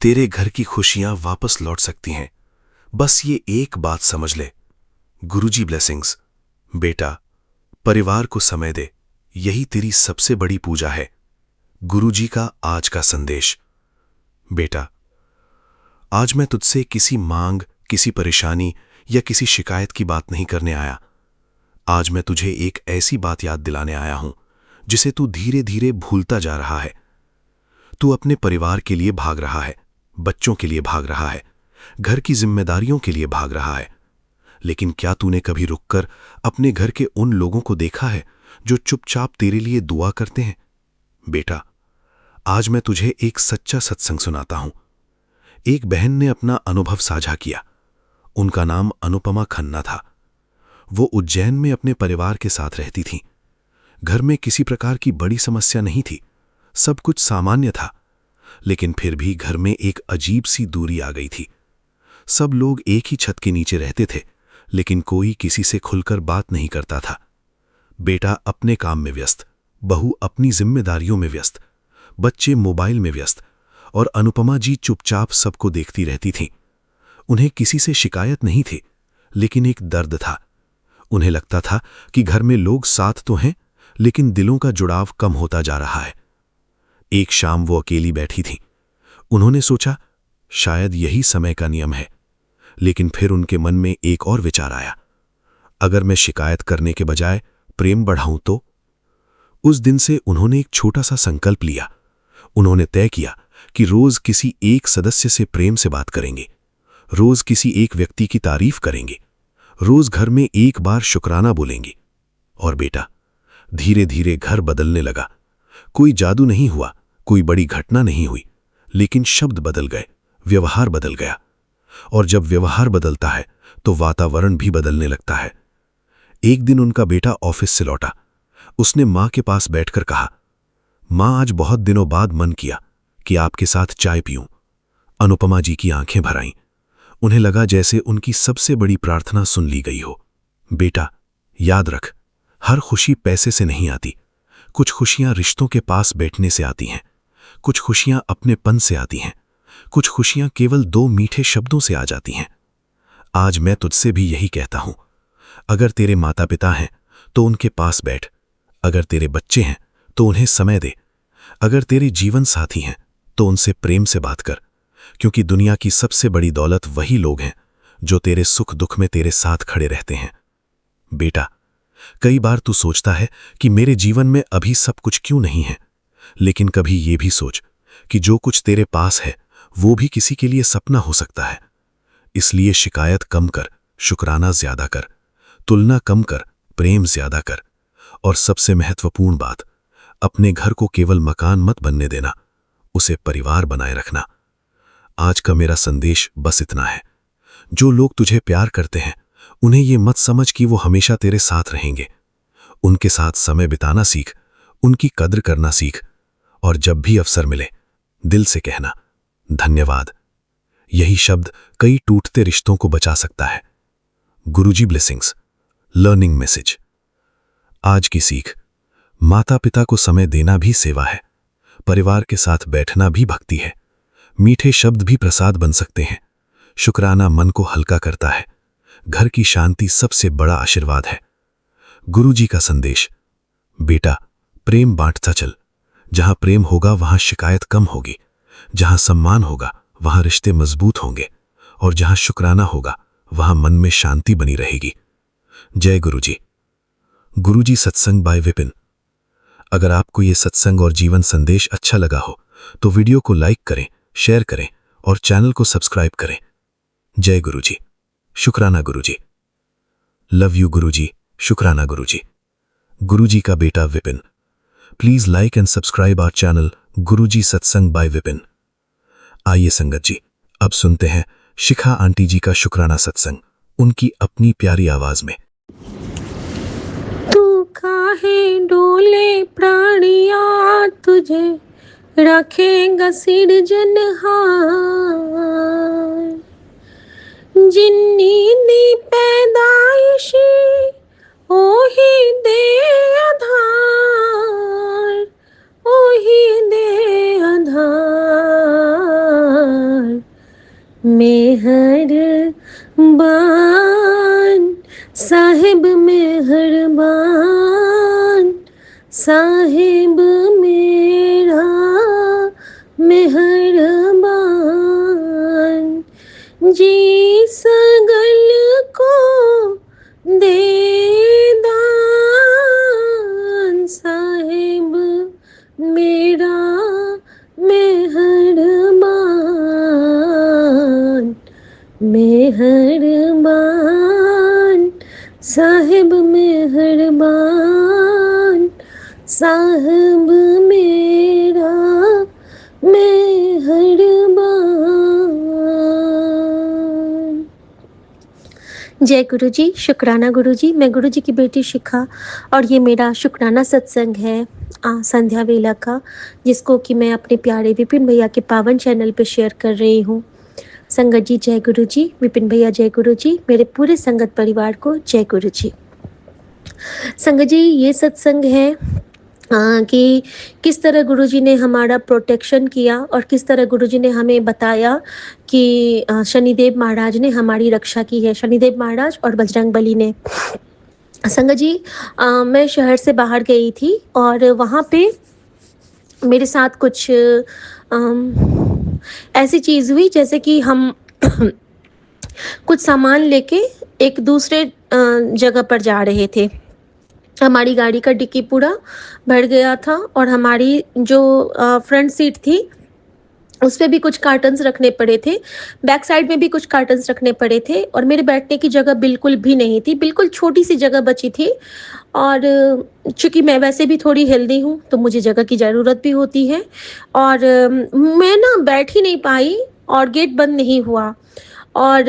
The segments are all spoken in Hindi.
तेरे घर की खुशियां वापस लौट सकती हैं। बस ये एक बात समझ ले। गुरुजी ब्लेसिंग्स। बेटा, परिवार को समय दे, यही तेरी सबसे बड़ी पूजा है। गुरुजी का आज का संदेश। बेटा, आज मैं तुझसे किसी मांग, किसी परेशानी या किसी शिकायत की बात नहीं करने आया। आज मैं तुझे एक ऐसी बात याद दिलाने आया हूं जिसे तू धीरे धीरे भूलता जा रहा है। तू अपने परिवार के लिए भाग रहा है, बच्चों के लिए भाग रहा है, घर की जिम्मेदारियों के लिए भाग रहा है। लेकिन क्या तूने कभी रुककर अपने घर के उन लोगों को देखा है जो चुपचाप तेरे लिए दुआ करते हैं? बेटा, आज मैं तुझे एक सच्चा सत्संग सुनाता हूं। एक बहन ने अपना अनुभव साझा किया। उनका नाम अनुपमा खन्ना था। वो उज्जैन में अपने परिवार के साथ रहती थीं। घर में किसी प्रकार की बड़ी समस्या नहीं थी, सब कुछ सामान्य था। लेकिन फिर भी घर में एक अजीब सी दूरी आ गई थी। सब लोग एक ही छत के नीचे रहते थे, लेकिन कोई किसी से खुलकर बात नहीं करता था। बेटा अपने काम में व्यस्त, बहू अपनी जिम्मेदारियों में व्यस्त, बच्चे मोबाइल में व्यस्त, और अनुपमा जी चुपचाप सबको देखती रहती थीं। उन्हें किसी से शिकायत नहीं थी, लेकिन एक दर्द था। उन्हें लगता था कि घर में लोग साथ तो हैं, लेकिन दिलों का जुड़ाव कम होता जा रहा है। एक शाम वो अकेली बैठी थी। उन्होंने सोचा, शायद यही समय का नियम है। लेकिन फिर उनके मन में एक और विचार आया, अगर मैं शिकायत करने के बजाय प्रेम बढ़ाऊं तो? उस दिन से उन्होंने एक छोटा सा संकल्प लिया। उन्होंने तय किया कि रोज किसी एक सदस्य से प्रेम से बात करेंगे, रोज किसी एक व्यक्ति की तारीफ करेंगे, रोज घर में एक बार शुक्राना बोलेंगे। और बेटा, धीरे धीरे घर बदलने लगा। कोई जादू नहीं हुआ, कोई बड़ी घटना नहीं हुई, लेकिन शब्द बदल गए, व्यवहार बदल गया। और जब व्यवहार बदलता है तो वातावरण भी बदलने लगता है। एक दिन उनका बेटा ऑफिस से लौटा। उसने मां के पास बैठकर कहा, मां, आज बहुत दिनों बाद मन किया कि आपके साथ चाय पीऊं। अनुपमा जी की आंखें भर आईं। उन्हें लगा जैसे उनकी सबसे बड़ी प्रार्थना सुन ली गई हो। बेटा, याद रख, हर खुशी पैसे से नहीं आती। कुछ खुशियां रिश्तों के पास बैठने से आती हैं, कुछ खुशियां अपनेपन से आती हैं, कुछ खुशियां केवल दो मीठे शब्दों से आ जाती हैं। आज मैं तुझसे भी यही कहता हूं, अगर तेरे माता पिता हैं तो उनके पास बैठ, अगर तेरे बच्चे हैं तो उन्हें समय दे, अगर तेरे जीवन साथी हैं तो उनसे प्रेम से बात कर, क्योंकि दुनिया की सबसे बड़ी दौलत वही लोग हैं जो तेरे सुख दुख में तेरे साथ खड़े रहते हैं। बेटा, कई बार तू सोचता है कि मेरे जीवन में अभी सब कुछ क्यों नहीं है, लेकिन कभी ये भी सोच कि जो कुछ तेरे पास है वो भी किसी के लिए सपना हो सकता है। इसलिए शिकायत कम कर, शुक्राना ज्यादा कर, तुलना कम कर, प्रेम ज्यादा कर, और सबसे महत्वपूर्ण बात, अपने घर को केवल मकान मत बनने देना, उसे परिवार बनाए रखना। आज का मेरा संदेश बस इतना है, जो लोग तुझे प्यार करते हैं उन्हें ये मत समझ कि वो हमेशा तेरे साथ रहेंगे। उनके साथ समय बिताना सीख, उनकी कद्र करना सीख, और जब भी अवसर मिले दिल से कहना, धन्यवाद। यही शब्द कई टूटते रिश्तों को बचा सकता है। गुरुजी ब्लेसिंग्स। Learning message. आज की सीख, माता पिता को समय देना भी सेवा है, परिवार के साथ बैठना भी भक्ति है, मीठे शब्द भी प्रसाद बन सकते हैं, शुक्राना मन को हल्का करता है, घर की शांति सबसे बड़ा आशीर्वाद है। गुरुजी का संदेश, बेटा, प्रेम बांटता चल। जहां प्रेम होगा वहां शिकायत कम होगी, जहां सम्मान होगा वहां रिश्ते मजबूत होंगे, और जहां शुक्राना होगा वहां मन में शांति बनी रहेगी। जय गुरुजी। गुरुजी सत्संग बाय विपिन। अगर आपको ये सत्संग और जीवन संदेश अच्छा लगा हो तो वीडियो को लाइक करें, शेयर करें और चैनल को सब्सक्राइब करें। जय गुरुजी। शुक्राना गुरुजी। लव यू गुरुजी। शुक्राना गुरुजी। गुरुजी का बेटा Vipin. Please like and subscribe our channel Guruji Satsang by Vipin. आइए संगत जी, अब सुनते हैं शिखा आंटी जी का शुक्राना सत्संग, उनकी अपनी प्यारी आवाज में। तू काहे डोले प्राणिया, तुझे रखेगा सिरजनहार। जिन्नी दी पैदाइशी ओही दे आधार, ओही दे आधार। मेहरबान साहिब मेहरबान साहिब मेरा मेहरबान जी सगल को दे दान साहिब मेरा मेहरबान मेहरबान साहिब मेहरबान साहिब मेरा मेहरबान। जय गुरु जी। शुक्राना गुरु जी। मैं गुरु जी की बेटी शिखा और ये मेरा शुक्राना सत्संग है संध्या वेला का, जिसको कि मैं अपने प्यारे विपिन भैया के पावन चैनल पे शेयर कर रही हूँ। संगत जी जय गुरु जी, विपिन भैया जय गुरु जी, मेरे पूरे संगत परिवार को जय गुरु जी। संगत जी ये सत्संग है कि किस तरह गुरुजी ने हमारा प्रोटेक्शन किया और किस तरह गुरुजी ने हमें बताया कि शनिदेव महाराज ने हमारी रक्षा की है, शनिदेव महाराज और बजरंग बली ने। संगत जी मैं शहर से बाहर गई थी और वहाँ पे मेरे साथ कुछ ऐसी चीज़ हुई जैसे कि हम कुछ सामान लेके एक दूसरे जगह पर जा रहे थे। हमारी गाड़ी का डिक्की पूरा भर गया था और हमारी जो फ्रंट सीट थी उस पे भी कुछ कार्टन्स रखने पड़े थे, बैक साइड में भी कुछ कार्टन्स रखने पड़े थे और मेरे बैठने की जगह बिल्कुल भी नहीं थी, बिल्कुल छोटी सी जगह बची थी। और चूँकि मैं वैसे भी थोड़ी हेल्दी हूँ तो मुझे जगह की ज़रूरत भी होती है और मैं ना बैठ ही नहीं पाई और गेट बंद नहीं हुआ और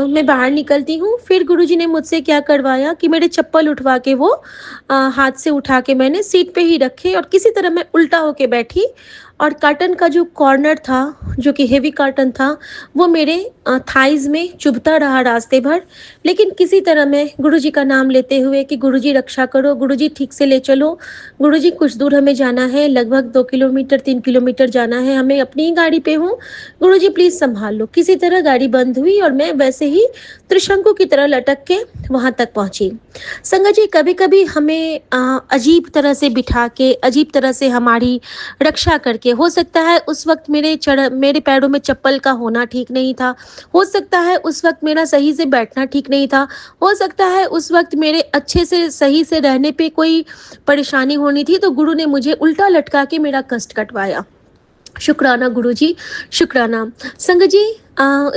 मैं बाहर निकलती हूँ। फिर गुरुजी ने मुझसे क्या करवाया कि मेरे चप्पल उठवा के वो हाथ से उठा के मैंने सीट पे ही रखे और किसी तरह मैं उल्टा होके बैठी और कार्टन का जो कॉर्नर था, जो कि हेवी कार्टन था, वो मेरे थाइज़ में चुभता रहा रास्ते भर। लेकिन किसी तरह मैं गुरुजी का नाम लेते हुए कि गुरुजी रक्षा करो, गुरुजी ठीक से ले चलो, गुरुजी कुछ दूर हमें जाना है, लगभग 2 किलोमीटर 3 किलोमीटर जाना है, हमें अपनी ही गाड़ी पे हूँ, गुरुजी प्लीज़ संभाल लो। किसी तरह गाड़ी बंद हुई और मैं वैसे ही त्रिशंकु की तरह लटक के वहाँ तक पहुँची। संगत जी कभी-कभी हमें अजीब तरह से बिठा के, अजीब तरह से हमारी रक्षा करके, हो सकता है उस वक्त मेरे पैरों में चप्पल का होना ठीक नहीं था, हो सकता है उस वक्त मेरा सही से बैठना ठीक नहीं था, हो सकता है उस वक्त मेरे अच्छे से सही से रहने पे कोई परेशानी होनी थी, तो गुरु ने मुझे उल्टा लटका के मेरा कष्ट कटवाया। शुक्राना गुरुजी, शुक्राना। संगत जी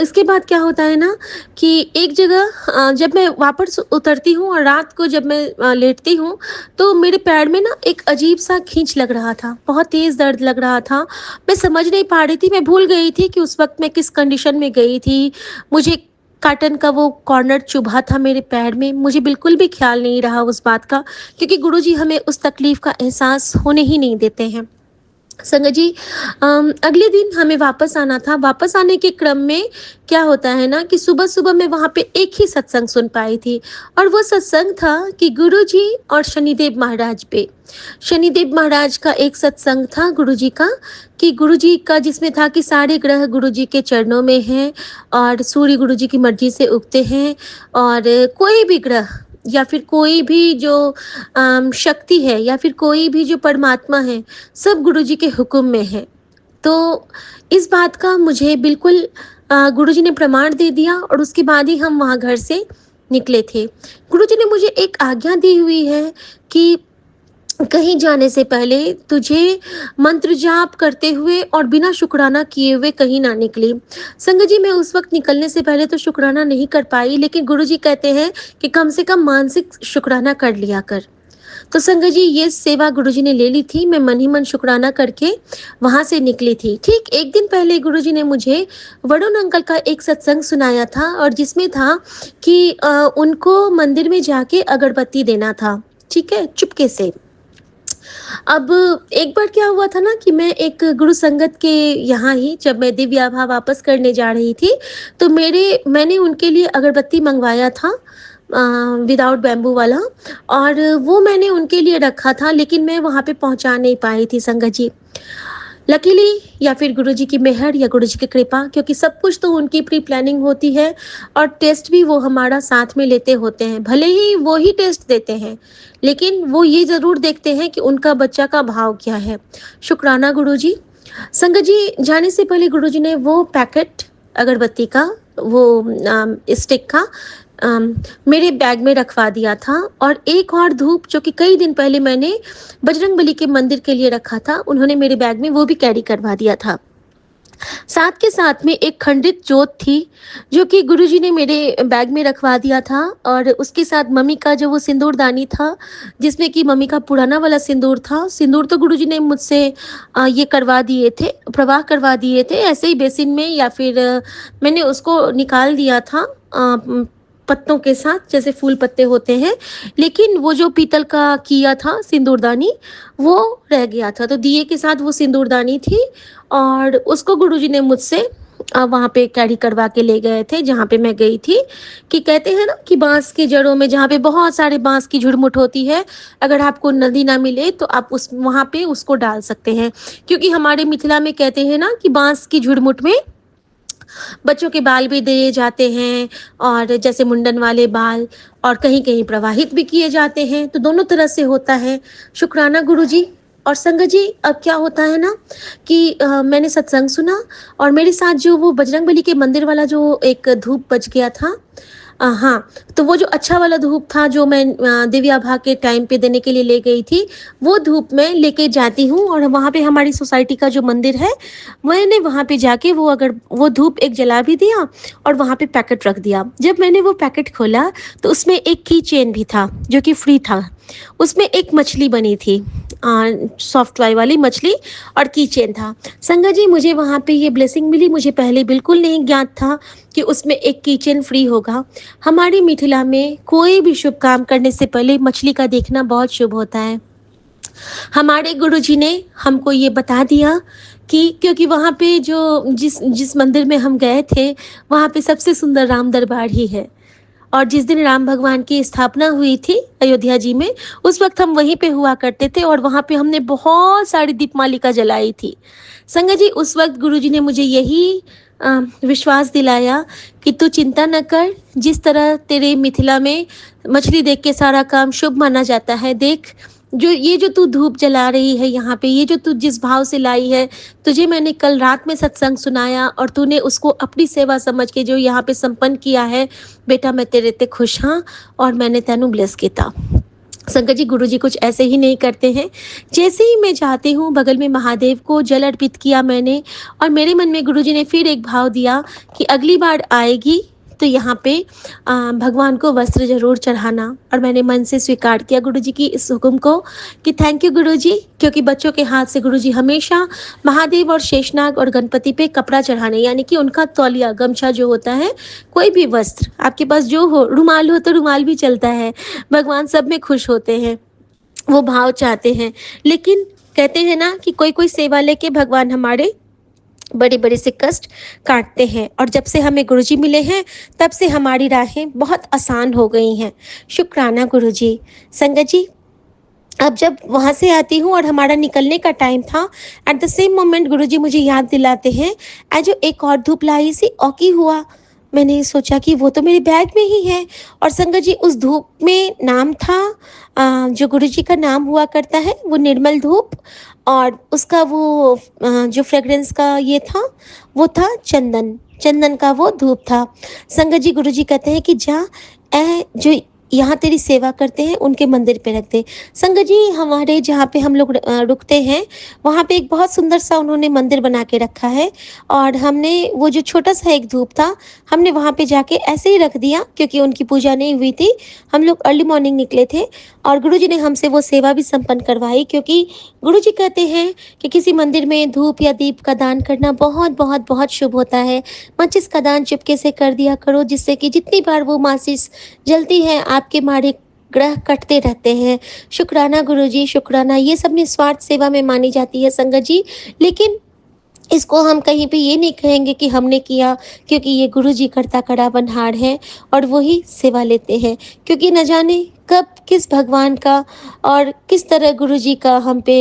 इसके बाद क्या होता है ना कि एक जगह जब मैं वापस उतरती हूँ और रात को जब मैं लेटती हूँ तो मेरे पैर में ना एक अजीब सा खींच लग रहा था, बहुत तेज़ दर्द लग रहा था। मैं समझ नहीं पा रही थी, मैं भूल गई थी कि उस वक्त मैं किस कंडीशन में गई थी। मुझे कार्टन का वो कॉर्नर चुभा था मेरे पैर में, मुझे बिल्कुल भी ख्याल नहीं रहा उस बात का, क्योंकि गुरुजी हमें उस तकलीफ़ का एहसास होने ही नहीं देते हैं। संगत जी अगले दिन हमें वापस आना था। वापस आने के क्रम में क्या होता है ना कि सुबह-सुबह मैं वहाँ पे एक ही सत्संग सुन पाई थी और वो सत्संग था कि गुरुजी और शनिदेव महाराज पे। शनिदेव महाराज का एक सत्संग था गुरुजी का, कि गुरुजी का जिसमें था कि सारे ग्रह गुरुजी के चरणों में हैं और सूर्य गुरुजी की मर्जी से उगते हैं और कोई भी ग्रह या फिर कोई भी जो शक्ति है या फिर कोई भी जो परमात्मा है, सब गुरुजी के हुक्म में है। तो इस बात का मुझे बिल्कुल गुरुजी ने प्रमाण दे दिया और उसके बाद ही हम वहाँ घर से निकले थे। गुरुजी ने मुझे एक आज्ञा दी हुई है कि कहीं जाने से पहले तुझे मंत्र जाप करते हुए और बिना शुक्राना किए हुए कहीं ना निकली। संगत जी मैं उस वक्त निकलने से पहले तो शुक्राना नहीं कर पाई, लेकिन गुरुजी कहते हैं कि कम से कम मानसिक शुक्राना कर लिया कर। तो संगत जी ये सेवा गुरुजी ने ले ली थी, मैं मन ही मन शुक्राना करके वहाँ से निकली थी। ठीक एक दिन पहले गुरुजी ने मुझे वरुण अंकल का एक सत्संग सुनाया था और जिसमें था कि उनको मंदिर में जाके अगरबत्ती देना था, ठीक है, चुपके से। अब एक बार क्या हुआ था ना कि मैं एक गुरु संगत के यहाँ ही जब मैं दिव्य आभा वापस करने जा रही थी तो मैंने उनके लिए अगरबत्ती मंगवाया था विदाउट बैम्बू वाला, और वो मैंने उनके लिए रखा था, लेकिन मैं वहाँ पे पहुँचा नहीं पाई थी संगत जी। लकीली या फिर गुरुजी की मेहर या गुरुजी की कृपा, क्योंकि सब कुछ तो उनकी प्री प्लानिंग होती है और टेस्ट भी वो हमारा साथ में लेते होते हैं। भले ही वो ही टेस्ट देते हैं, लेकिन वो ये ज़रूर देखते हैं कि उनका बच्चा का भाव क्या है। शुक्राना गुरुजी। संगत जी, जाने से पहले गुरुजी ने वो पैकेट अगरबत्ती का, वो स्टिक का मेरे बैग में रखवा दिया था, और एक और धूप जो कि कई दिन पहले मैंने बजरंगबली के मंदिर के लिए रखा था, उन्होंने मेरे बैग में वो भी कैरी करवा दिया था। साथ के साथ में एक खंडित जोत थी जो कि गुरुजी ने मेरे बैग में रखवा दिया था, और उसके साथ मम्मी का जो वो सिंदूरदानी था, जिसमें कि मम्मी का पुराना वाला सिंदूर था। सिंदूर तो गुरुजी ने मुझसे ये करवा दिए थे, प्रवाह करवा दिए थे ऐसे ही बेसिन में, या फिर मैंने उसको निकाल दिया था पत्तों के साथ, जैसे फूल पत्ते होते हैं। लेकिन वो जो पीतल का किया था सिंदूरदानी, वो रह गया था, तो दिए के साथ वो सिंदूरदानी थी, और उसको गुरुजी ने मुझसे वहाँ पे कैरी करवा के ले गए थे जहाँ पे मैं गई थी। कि कहते हैं ना कि बांस की जड़ों में जहाँ पे बहुत सारे बांस की झुरमुट होती है, अगर आपको नदी ना मिले तो आप उस वहाँ पे उसको डाल सकते हैं, क्योंकि हमारे मिथिला में कहते हैं ना कि बांस की झुरमुट में बच्चों के बाल भी दिए जाते हैं, और जैसे मुंडन वाले बाल, और कहीं कहीं प्रवाहित भी किए जाते हैं, तो दोनों तरह से होता है। शुक्राना गुरुजी। और संगत जी, अब क्या होता है ना कि मैंने सत्संग सुना, और मेरे साथ जो वो बजरंगबली के मंदिर वाला जो एक धूप बच गया था, हाँ, तो वो जो अच्छा वाला धूप था जो मैं दिव्याभा के टाइम पे देने के लिए ले गई थी, वो धूप मैं लेके जाती हूँ, और वहाँ पे हमारी सोसाइटी का जो मंदिर है, मैंने वहाँ पे जाके वो धूप एक जला भी दिया, और वहाँ पे पैकेट रख दिया। जब मैंने वो पैकेट खोला तो उसमें एक की चेन भी था जो कि फ्री था। उसमें एक मछली बनी थी, सॉफ्ट टॉय वाली मछली, और की चेन था। संगत जी, मुझे वहाँ पे ये ब्लेसिंग मिली, मुझे पहले बिल्कुल नहीं ज्ञात था कि उसमें एक की चेन फ्री होगा। हमारी मिथिला में कोई भी शुभ काम करने से पहले मछली का देखना बहुत शुभ होता है। हमारे गुरुजी ने हमको ये बता दिया कि क्योंकि वहाँ पे जो जिस जिस मंदिर में हम गए थे, वहाँ पे सबसे सुंदर राम दरबार ही है, और जिस दिन राम भगवान की स्थापना हुई थी अयोध्या जी में, उस वक्त हम वहीं पे हुआ करते थे, और वहाँ पे हमने बहुत सारी दीपमालिका जलाई थी। संगत जी, उस वक्त गुरुजी ने मुझे यही विश्वास दिलाया कि तू चिंता न कर, जिस तरह तेरे मिथिला में मछली देख के सारा काम शुभ माना जाता है, देख जो तू धूप जला रही है यहाँ पे, ये जो तू जिस भाव से लाई है, तुझे मैंने कल रात में सत्संग सुनाया, और तूने उसको अपनी सेवा समझ के जो यहाँ पे संपन्न किया है, बेटा मैं तेरे ते खुश हाँ, और मैंने तेनू ब्लेस किया। संकट जी, गुरुजी कुछ ऐसे ही नहीं करते हैं। जैसे ही मैं जाती हूँ, बगल में महादेव को जल अर्पित किया मैंने, और मेरे मन में गुरुजी ने फिर एक भाव दिया कि अगली बार आएगी तो यहाँ पे भगवान को वस्त्र जरूर चढ़ाना, और मैंने मन से स्वीकार किया गुरुजी की इस हुक्म को कि थैंक यू गुरुजी, क्योंकि बच्चों के हाथ से गुरुजी हमेशा महादेव और शेषनाग और गणपति पे कपड़ा चढ़ाने, यानी कि उनका तौलिया गमछा जो होता है, कोई भी वस्त्र आपके पास जो हो, रुमाल हो तो रुमाल भी चलता है, भगवान सब में खुश होते हैं, वो भाव चाहते हैं। लेकिन कहते हैं ना कि कोई कोई सेवा लेके भगवान हमारे बड़े बड़े से कष्ट काटते हैं, और जब से हमें गुरुजी मिले हैं तब से हमारी राहें बहुत आसान हो गई हैं। शुक्राना गुरुजी। संगत जी, अब जब वहाँ से आती हूँ और हमारा निकलने का टाइम था, एट द सेम मोमेंट गुरुजी मुझे याद दिलाते हैं, जो एक और धूप लाई सी औकी हुआ। मैंने सोचा कि वो तो मेरे बैग में ही है, और संगत जी उस धूप में नाम था, जो गुरुजी का नाम हुआ करता है वो निर्मल धूप, और उसका वो जो फ्रेग्रेंस का ये था, वो था चंदन, चंदन का वो धूप था। संगत जी, गुरुजी कहते हैं कि जा जो यहाँ तेरी सेवा करते हैं उनके मंदिर पे रख दे। संगत जी, हमारे जहाँ पे हम लोग रुकते हैं, वहाँ पे एक बहुत सुंदर सा उन्होंने मंदिर बना के रखा है, और हमने वो जो छोटा सा एक धूप था, हमने वहाँ पे जाके ऐसे ही रख दिया, क्योंकि उनकी पूजा नहीं हुई थी, हम लोग अर्ली मॉर्निंग निकले थे, और गुरुजी ने हमसे वो सेवा भी संपन्न करवाई, क्योंकि गुरुजी कहते हैं कि किसी मंदिर में धूप या दीप का दान करना बहुत बहुत बहुत शुभ होता है। माचिस का दान चुपके से कर दिया करो, जिससे कि जितनी बार वो माचिस जलती है, आपके मारे ग्रह कटते रहते हैं। शुक्राना गुरुजी, शुक्राना। ये सब निस्वार्थ सेवा में मानी जाती है संगत जी, लेकिन इसको हम कहीं पे ये नहीं कहेंगे कि हमने किया, क्योंकि ये गुरुजी करता कड़ा बनहार है, और वही सेवा लेते हैं, क्योंकि न जाने कब किस भगवान का और किस तरह गुरुजी का हम पे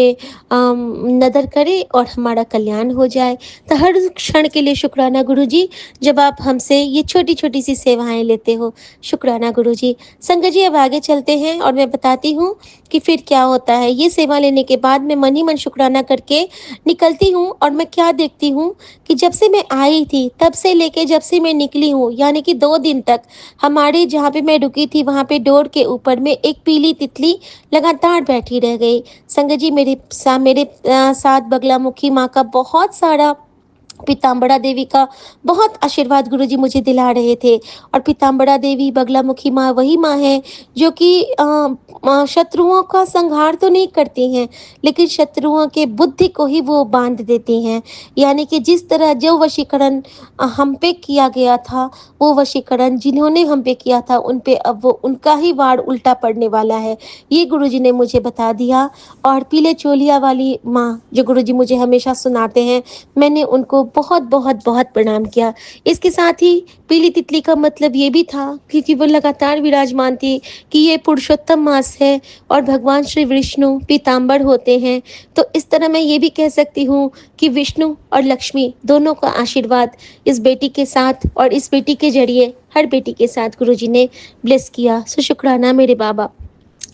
नज़र करे और हमारा कल्याण हो जाए। तो हर क्षण के लिए शुक्राना गुरुजी, जब आप हमसे ये छोटी-छोटी सी सेवाएँ लेते हो। शुक्राना गुरुजी। संगत जी, अब आगे चलते हैं और मैं बताती हूँ कि फिर क्या होता है। ये सेवा लेने के बाद मैं मन ही मन शुक्राना करके निकलती हूँ और मैं क्या देखती हूँ कि जब से मैं आई थी तब से लेके जब से मैं निकली हूँ, यानी कि 2 दिन तक हमारे जहाँ पे मैं रुकी थी वहाँ पे डोर के ऊपर में एक पीली तितली लगातार बैठी रह गई। संगत जी, मेरे साथ बगलामुखी माँ का बहुत सारा, पीताम्बरा देवी का बहुत आशीर्वाद गुरुजी मुझे दिला रहे थे। और पीताम्बरा देवी, बगलामुखी माँ वही माँ है जो कि शत्रुओं का संहार तो नहीं करती हैं, लेकिन शत्रुओं के बुद्धि को ही वो बांध देती हैं। यानी कि जिस तरह जो वशीकरण हम पे किया गया था, वो वशीकरण जिन्होंने हम पे किया था उन पे अब वो उनका ही वार उल्टा पड़ने वाला है, ये गुरुजी ने मुझे बता दिया। और पीले चोलिया वाली माँ जो गुरुजी मुझे हमेशा सुनाते हैं, मैंने उनको बहुत बहुत बहुत प्रणाम किया। इसके साथ ही पीली तितली का मतलब ये भी था, क्योंकि वो लगातार विराजमान थी, कि ये पुरुषोत्तम मास है और भगवान श्री विष्णु पीताम्बर होते हैं। तो इस तरह मैं ये भी कह सकती हूँ कि विष्णु और लक्ष्मी दोनों का आशीर्वाद इस बेटी के साथ और इस बेटी के जरिए हर बेटी के साथ गुरुजी ने ब्लेस किया। सो शुक्राना मेरे बाबा।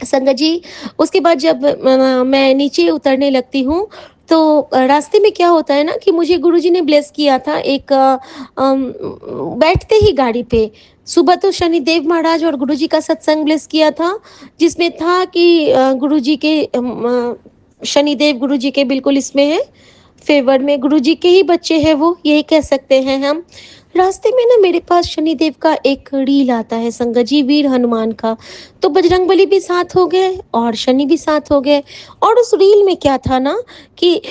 संगत जी, उसके बाद जब मैं नीचे उतरने लगती हूँ, तो रास्ते में क्या होता है ना कि मुझे गुरुजी ने ब्लेस किया था एक बैठते ही गाड़ी पे। सुबह तो शनिदेव महाराज और गुरुजी का सत्संग ब्लेस किया था, जिसमें था कि गुरुजी के शनिदेव गुरुजी के बिल्कुल इसमें है, फेवर में, गुरुजी के ही बच्चे हैं वो, यही कह सकते हैं हम। रास्ते में ना मेरे पास शनिदेव का एक रील आता है संगत जी, वीर हनुमान का। तो बजरंगबली भी साथ हो गए और शनि भी साथ हो गए। और उस रील में क्या था ना कि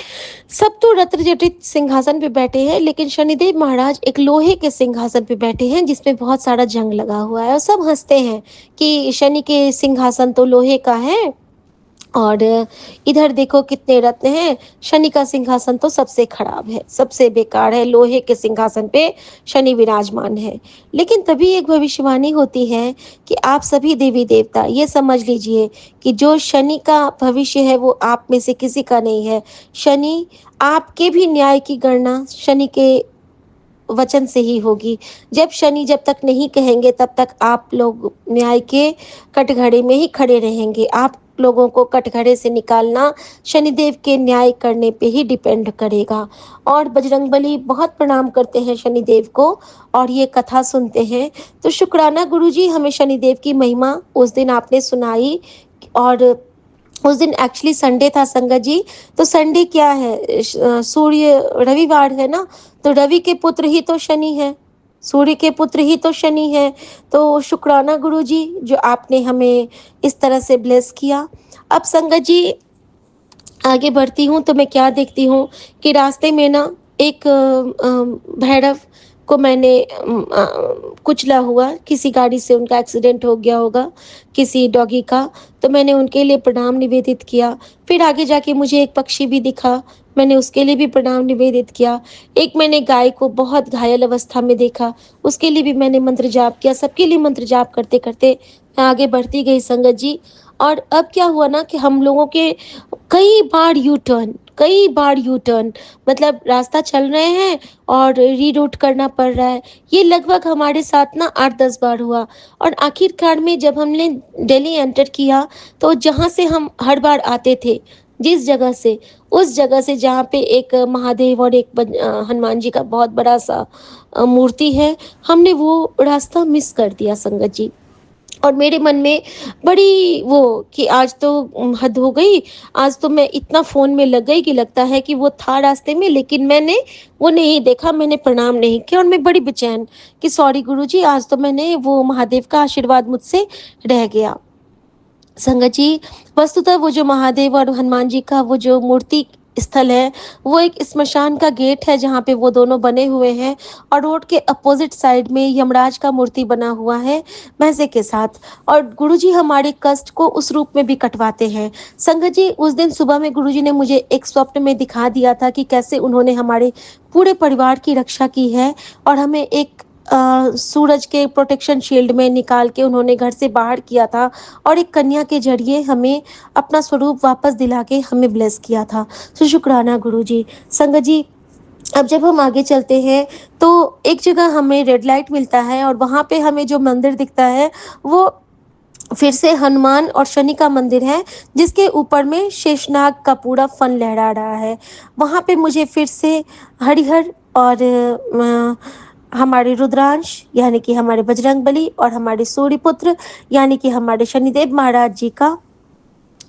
सब तो रत्न जटित सिंहासन पे बैठे हैं, लेकिन शनिदेव महाराज एक लोहे के सिंहासन पे बैठे हैं जिसमें बहुत सारा जंग लगा हुआ है, और सब हंसते हैं कि शनि के सिंहासन तो लोहे का है और इधर देखो कितने रत्न हैं, शनि का सिंहासन तो सबसे खराब है, सबसे बेकार है, लोहे के सिंहासन पे शनि विराजमान है। लेकिन तभी एक भविष्यवाणी होती है कि आप सभी देवी देवता ये समझ लीजिए कि जो शनि का भविष्य है वो आप में से किसी का नहीं है। शनि, आपके भी न्याय की गणना शनि के वचन से ही होगी। जब शनि जब तक नहीं कहेंगे तब तक आप लोग न्याय के कटघरे में ही खड़े रहेंगे। आप लोगों को कटघरे से निकालना शनिदेव के न्याय करने पे ही डिपेंड करेगा। और बजरंगबली बहुत प्रणाम करते हैं शनिदेव को और ये कथा सुनते हैं। तो शुक्राना गुरुजी, हमें शनिदेव की महिमा उस दिन आपने सुनाई। और उस दिन एक्चुअली संडे था संगत जी। तो संडे क्या है, सूर्य रविवार है ना, तो रवि के पुत्र ही तो शनि है, सूर्य के पुत्र ही तो शनि है। तो शुक्राना गुरुजी जो आपने हमें इस तरह से ब्लेस किया। अब संगत जी आगे बढ़ती हूँ तो मैं क्या देखती हूँ कि रास्ते में ना एक भैरव को मैंने कुचला हुआ, किसी गाड़ी से उनका एक्सीडेंट हो गया होगा, किसी डॉगी का। तो मैंने उनके लिए प्रणाम निवेदित किया। फिर आगे जाके मुझे एक पक्षी भी दिखा, मैंने उसके लिए भी प्रणाम निवेदित किया। एक मैंने गाय को बहुत घायल अवस्था में देखा, उसके लिए भी मैंने मंत्र जाप किया। सबके लिए मंत्र जाप करते करते मैं आगे बढ़ती गई संगत जी। और अब क्या हुआ ना कि हम लोगों के कई बार यू टर्न, मतलब रास्ता चल रहे हैं और रीरूट करना पड़ रहा है। ये लगभग हमारे साथ ना 8-10 बार हुआ। और आखिरकार में जब हमने दिल्ली एंटर किया, तो जहाँ से हम हर बार आते थे, जिस जगह से, उस जगह से जहाँ पे एक महादेव और एक हनुमान जी का बहुत बड़ा सा मूर्ति है, हमने वो रास्ता मिस कर दिया संगत जी। और मेरे मन में बड़ी वो कि आज तो हद हो गई, आज तो मैं इतना फ़ोन में लग गई कि लगता है कि वो था रास्ते में, लेकिन मैंने वो नहीं देखा, मैंने प्रणाम नहीं किया। और मैं बड़ी बेचैन कि सॉरी गुरुजी, आज तो मैंने वो महादेव का आशीर्वाद मुझसे रह गया। संगत जी, वस्तुतः वो जो महादेव और हनुमान जी का वो जो मूर्ति स्थल है, वो एक स्मशान का गेट है जहाँ पे वो दोनों बने हुए हैं। और रोड के अपोजिट साइड में यमराज का मूर्ति बना हुआ है भैंसे के साथ। और गुरुजी हमारे कष्ट को उस रूप में भी कटवाते हैं। संगत जी, उस दिन सुबह में गुरुजी ने मुझे एक स्वप्न में दिखा दिया था कि कैसे उन्होंने हमारे पूरे परिवार की रक्षा की है और हमें एक सूरज के प्रोटेक्शन शील्ड में निकाल के उन्होंने घर से बाहर किया था और एक कन्या के जरिए हमें अपना स्वरूप वापस दिला के हमें ब्लेस किया था। सो शुक्राना गुरुजी। संगत जी, अब जब हम आगे चलते हैं तो एक जगह हमें रेड लाइट मिलता है और वहाँ पे हमें जो मंदिर दिखता है वो फिर से हनुमान और शनि का मंदिर है, जिसके ऊपर में शेषनाग का पूरा फन लहरा रहा है। वहाँ पे मुझे फिर से हरिहर और हमारे रुद्रांश यानी कि हमारे बजरंगबली और हमारे सूर्यपुत्र यानी कि हमारे शनिदेव महाराज जी का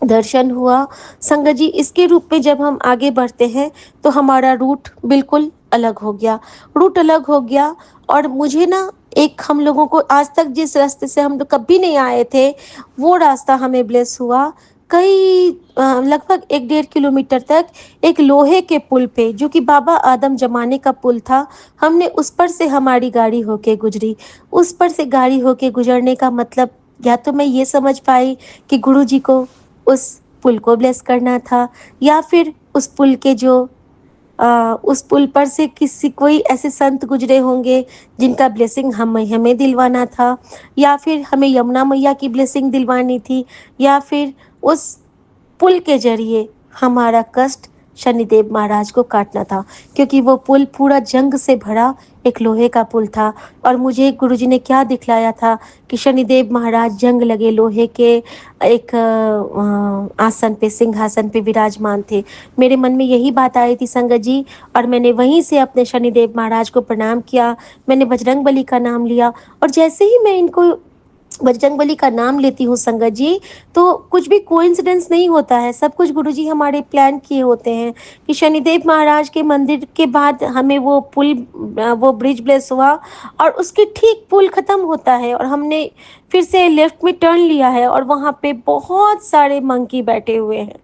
दर्शन हुआ। संगत जी, इसके रूप में जब हम आगे बढ़ते हैं तो हमारा रूट बिल्कुल अलग हो गया, रूट अलग हो गया। और मुझे ना एक, हम लोगों को आज तक जिस रास्ते से हम लोग कभी नहीं आए थे वो रास्ता हमें ब्लेस हुआ। कई लगभग 1-1.5 किलोमीटर तक एक लोहे के पुल पे, जो कि बाबा आदम जमाने का पुल था, हमने उस पर से हमारी गाड़ी होके गुजरी। उस पर से गाड़ी होके गुजरने का मतलब या तो मैं ये समझ पाई कि गुरु जी को उस पुल को ब्लेस करना था, या फिर उस पुल के जो उस पुल पर से किसी कोई ऐसे संत गुजरे होंगे जिनका ब्लेसिंग हमें दिलवाना था, या फिर हमें यमुना मैया की ब्लेसिंग दिलवानी थी, या फिर उस पुल के जरिए हमारा कष्ट शनिदेव महाराज को काटना था, क्योंकि वो पुल पूरा जंग से भरा एक लोहे का पुल था। और मुझे गुरुजी ने क्या दिखलाया था कि शनिदेव महाराज जंग लगे लोहे के एक आसन पे, सिंहासन पे विराजमान थे। मेरे मन में यही बात आई थी संगत जी, और मैंने वहीं से अपने शनिदेव महाराज को प्रणाम किया। मैंने बजरंगबली का नाम लिया, और जैसे ही मैं इनको बजरंगबली का नाम लेती हूँ संगत जी, तो कुछ भी कोइंसिडेंस नहीं होता है, सब कुछ गुरुजी हमारे प्लान किए होते हैं। कि शनिदेव महाराज के मंदिर के बाद हमें वो पुल, वो ब्रिज ब्लेस हुआ, और उसके ठीक पुल खत्म होता है और हमने फिर से लेफ्ट में टर्न लिया है और वहाँ पे बहुत सारे मंकी बैठे हुए हैं।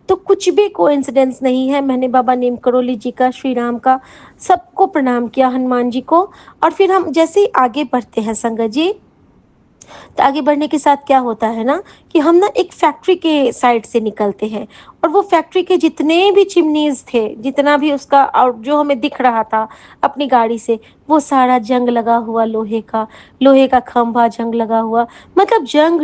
तो कुछ भी कोइंसिडेंस नहीं है। मैंने बाबा नीम करोली जी का, श्री राम का, सबको प्रणाम किया, हनुमान जी को। और फिर हम जैसे ही आगे बढ़ते हैं संगत जी, तो आगे बढ़ने के साथ क्या होता है ना कि हम ना एक फैक्ट्री के साइड से निकलते हैं, और वो फैक्ट्री के जितने भी चिमनीज थे, जितना भी उसका आउट जो हमें दिख रहा था अपनी गाड़ी से, वो सारा जंग लगा हुआ लोहे का, लोहे का खंभा जंग लगा हुआ, मतलब जंग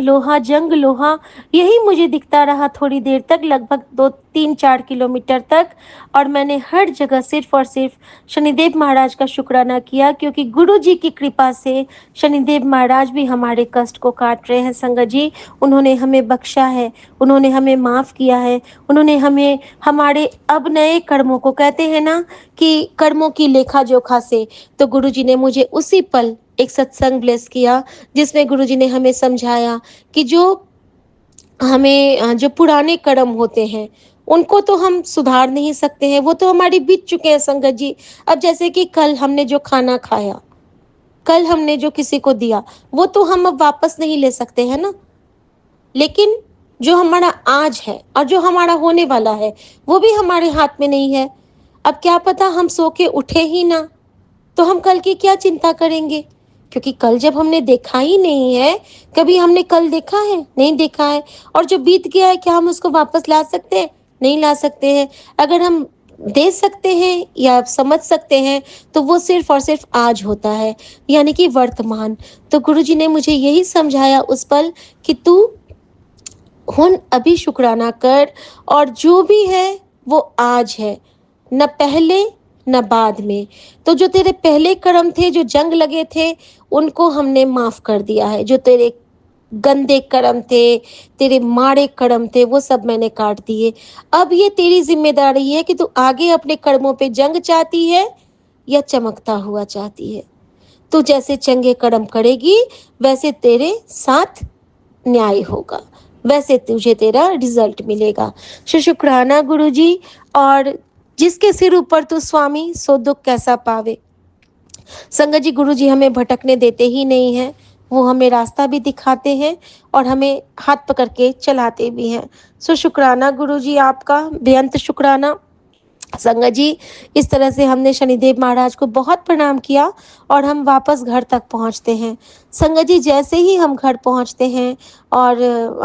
लोहा, यही मुझे दिखता रहा थोड़ी देर तक, लगभग 2-3-4 किलोमीटर तक। और मैंने हर जगह सिर्फ और सिर्फ शनिदेव महाराज का शुक्राना किया, क्योंकि गुरु जी की कृपा से शनिदेव महाराज भी हमारे कष्ट को काट रहे हैं संगत जी। उन्होंने हमें बख्शा है, उन्होंने हमें माफ़ किया है, उन्होंने हमें हमारे अब नए कर्मों को, कहते हैं ना कि कर्मों की लेखा जोखा से, तो गुरुजी ने मुझे उसी पल एक सत्संग ब्लेस किया, जिसमें गुरुजी ने हमें समझाया कि जो हमें जो पुराने कर्म होते हैं उनको तो हम सुधार नहीं सकते हैं, वो तो हमारी बीत चुके हैं संगत जी। अब जैसे कि कल हमने जो खाना खाया, कल हमने जो किसी को दिया, वो तो हम अब वापस नहीं ले सकते हैं ना। लेकिन जो हमारा आज है और जो हमारा होने वाला है, वो भी हमारे हाथ में नहीं है। अब क्या पता हम सो के उठे ही ना, तो हम कल की क्या चिंता करेंगे, क्योंकि कल जब हमने देखा ही नहीं है, कभी हमने कल देखा है, नहीं देखा है। और जो बीत गया है, क्या हम उसको वापस ला सकते हैं, नहीं ला सकते हैं। अगर हम दे सकते हैं या समझ सकते हैं, तो वो सिर्फ और सिर्फ आज होता है, यानी कि वर्तमान। तो गुरुजी ने मुझे यही समझाया उस पल कि तू हुन अभी शुक्राना कर, और जो भी है वो आज है, न पहले न बाद में। तो जो तेरे पहले कर्म थे, जो जंग लगे थे, उनको हमने माफ कर दिया है। जो तेरे गंदे कर्म थे, तेरे माड़े कर्म थे, वो सब मैंने काट दिए। अब ये तेरी जिम्मेदारी है कि तू आगे अपने कर्मों पे जंग चाहती है या चमकता हुआ चाहती है। तू जैसे चंगे कर्म करेगी, वैसे तेरे साथ न्याय होगा, वैसे तुझे तेरा रिजल्ट मिलेगा। शुक्राना गुरुजी। और जिसके सिर ऊपर तू स्वामी, सो दुख कैसा पावे। संगत जी, गुरुजी हमें भटकने देते ही नहीं हैं, वो हमें रास्ता भी दिखाते हैं और हमें हाथ पकड़ के चलाते भी हैं। शुक्राना गुरुजी, आपका बेअंत शुक्राना। संगत जी, इस तरह से हमने शनिदेव महाराज को बहुत प्रणाम किया और हम वापस घर तक पहुँचते हैं। संगत जी, जैसे ही हम घर पहुँचते हैं और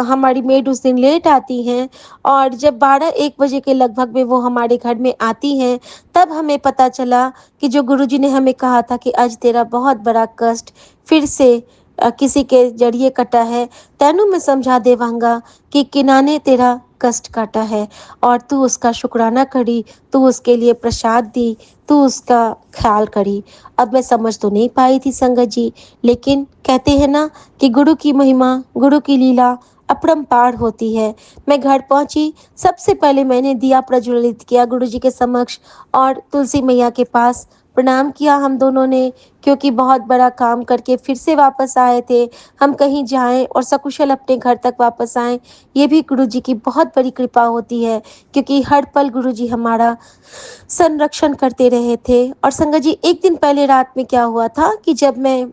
हमारी मेड उस दिन लेट आती हैं और जब 12-1 बजे के लगभग में वो हमारे घर में आती हैं, तब हमें पता चला कि जो गुरुजी ने हमें कहा था कि आज तेरा बहुत बड़ा कष्ट फिर से किसी के ज़रिए कटा है। तैनू मैं समझा देवांगा कि किनाने तेरा कष्ट काटा है और तू उसका शुक्राना करी, तू उसके लिए प्रसाद दी, तू उसका ख्याल करी। अब मैं समझ तो नहीं पाई थी संगत जी, लेकिन कहते हैं ना कि गुरु की महिमा, गुरु की लीला अपरंपार होती है। मैं घर पहुंची, सबसे पहले मैंने दिया प्रज्वलित किया गुरुजी के समक्ष और तुलसी मैया के पास प्रणाम किया हम दोनों ने, क्योंकि बहुत बड़ा काम करके फिर से वापस आए थे। हम कहीं जाएं और सकुशल अपने घर तक वापस आएं, ये भी गुरुजी की बहुत बड़ी कृपा होती है, क्योंकि हर पल गुरुजी हमारा संरक्षण करते रहे थे। और संगत जी, एक दिन पहले रात में क्या हुआ था कि जब मैं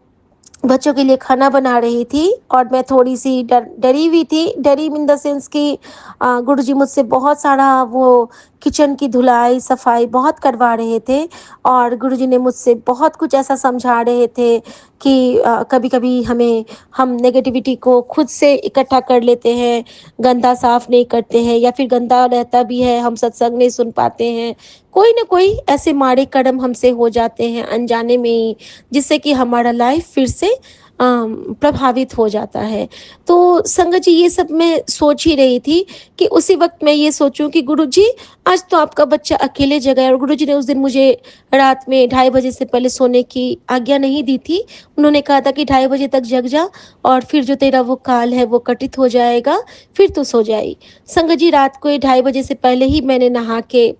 बच्चों के लिए खाना बना रही थी और मैं थोड़ी-सी डरी हुई थी, डरी इन द सेंस कि गुरुजी मुझसे बहुत सारा वो किचन की धुलाई, सफाई बहुत करवा रहे थे और गुरुजी ने मुझसे बहुत कुछ ऐसा समझा रहे थे कि कभी-कभी हम नेगेटिविटी को खुद से इकट्ठा कर लेते हैं, गंदा साफ नहीं करते हैं या फिर गंदा रहता भी है, हम सत्संग नहीं सुन पाते हैं। कोई न कोई ऐसे माड़े कर्म हमसे हो जाते हैं अनजाने में ही, जिससे कि हमारा लाइफ फिर से प्रभावित हो जाता है। तो संगत जी, ये सब मैं सोच ही रही थी कि उसी वक़्त मैं ये सोचूँ कि गुरुजी, आज तो आपका बच्चा अकेले जगा है और गुरुजी ने उस दिन मुझे रात में 2:30 बजे से पहले सोने की आज्ञा नहीं दी थी। उन्होंने कहा था कि 2:30 बजे तक जग जा और फिर जो तेरा वो काल है वो कटित हो जाएगा, फिर तू सो जाई। संगत जी, रात को ये 2:30 बजे से पहले ही मैंने नहा के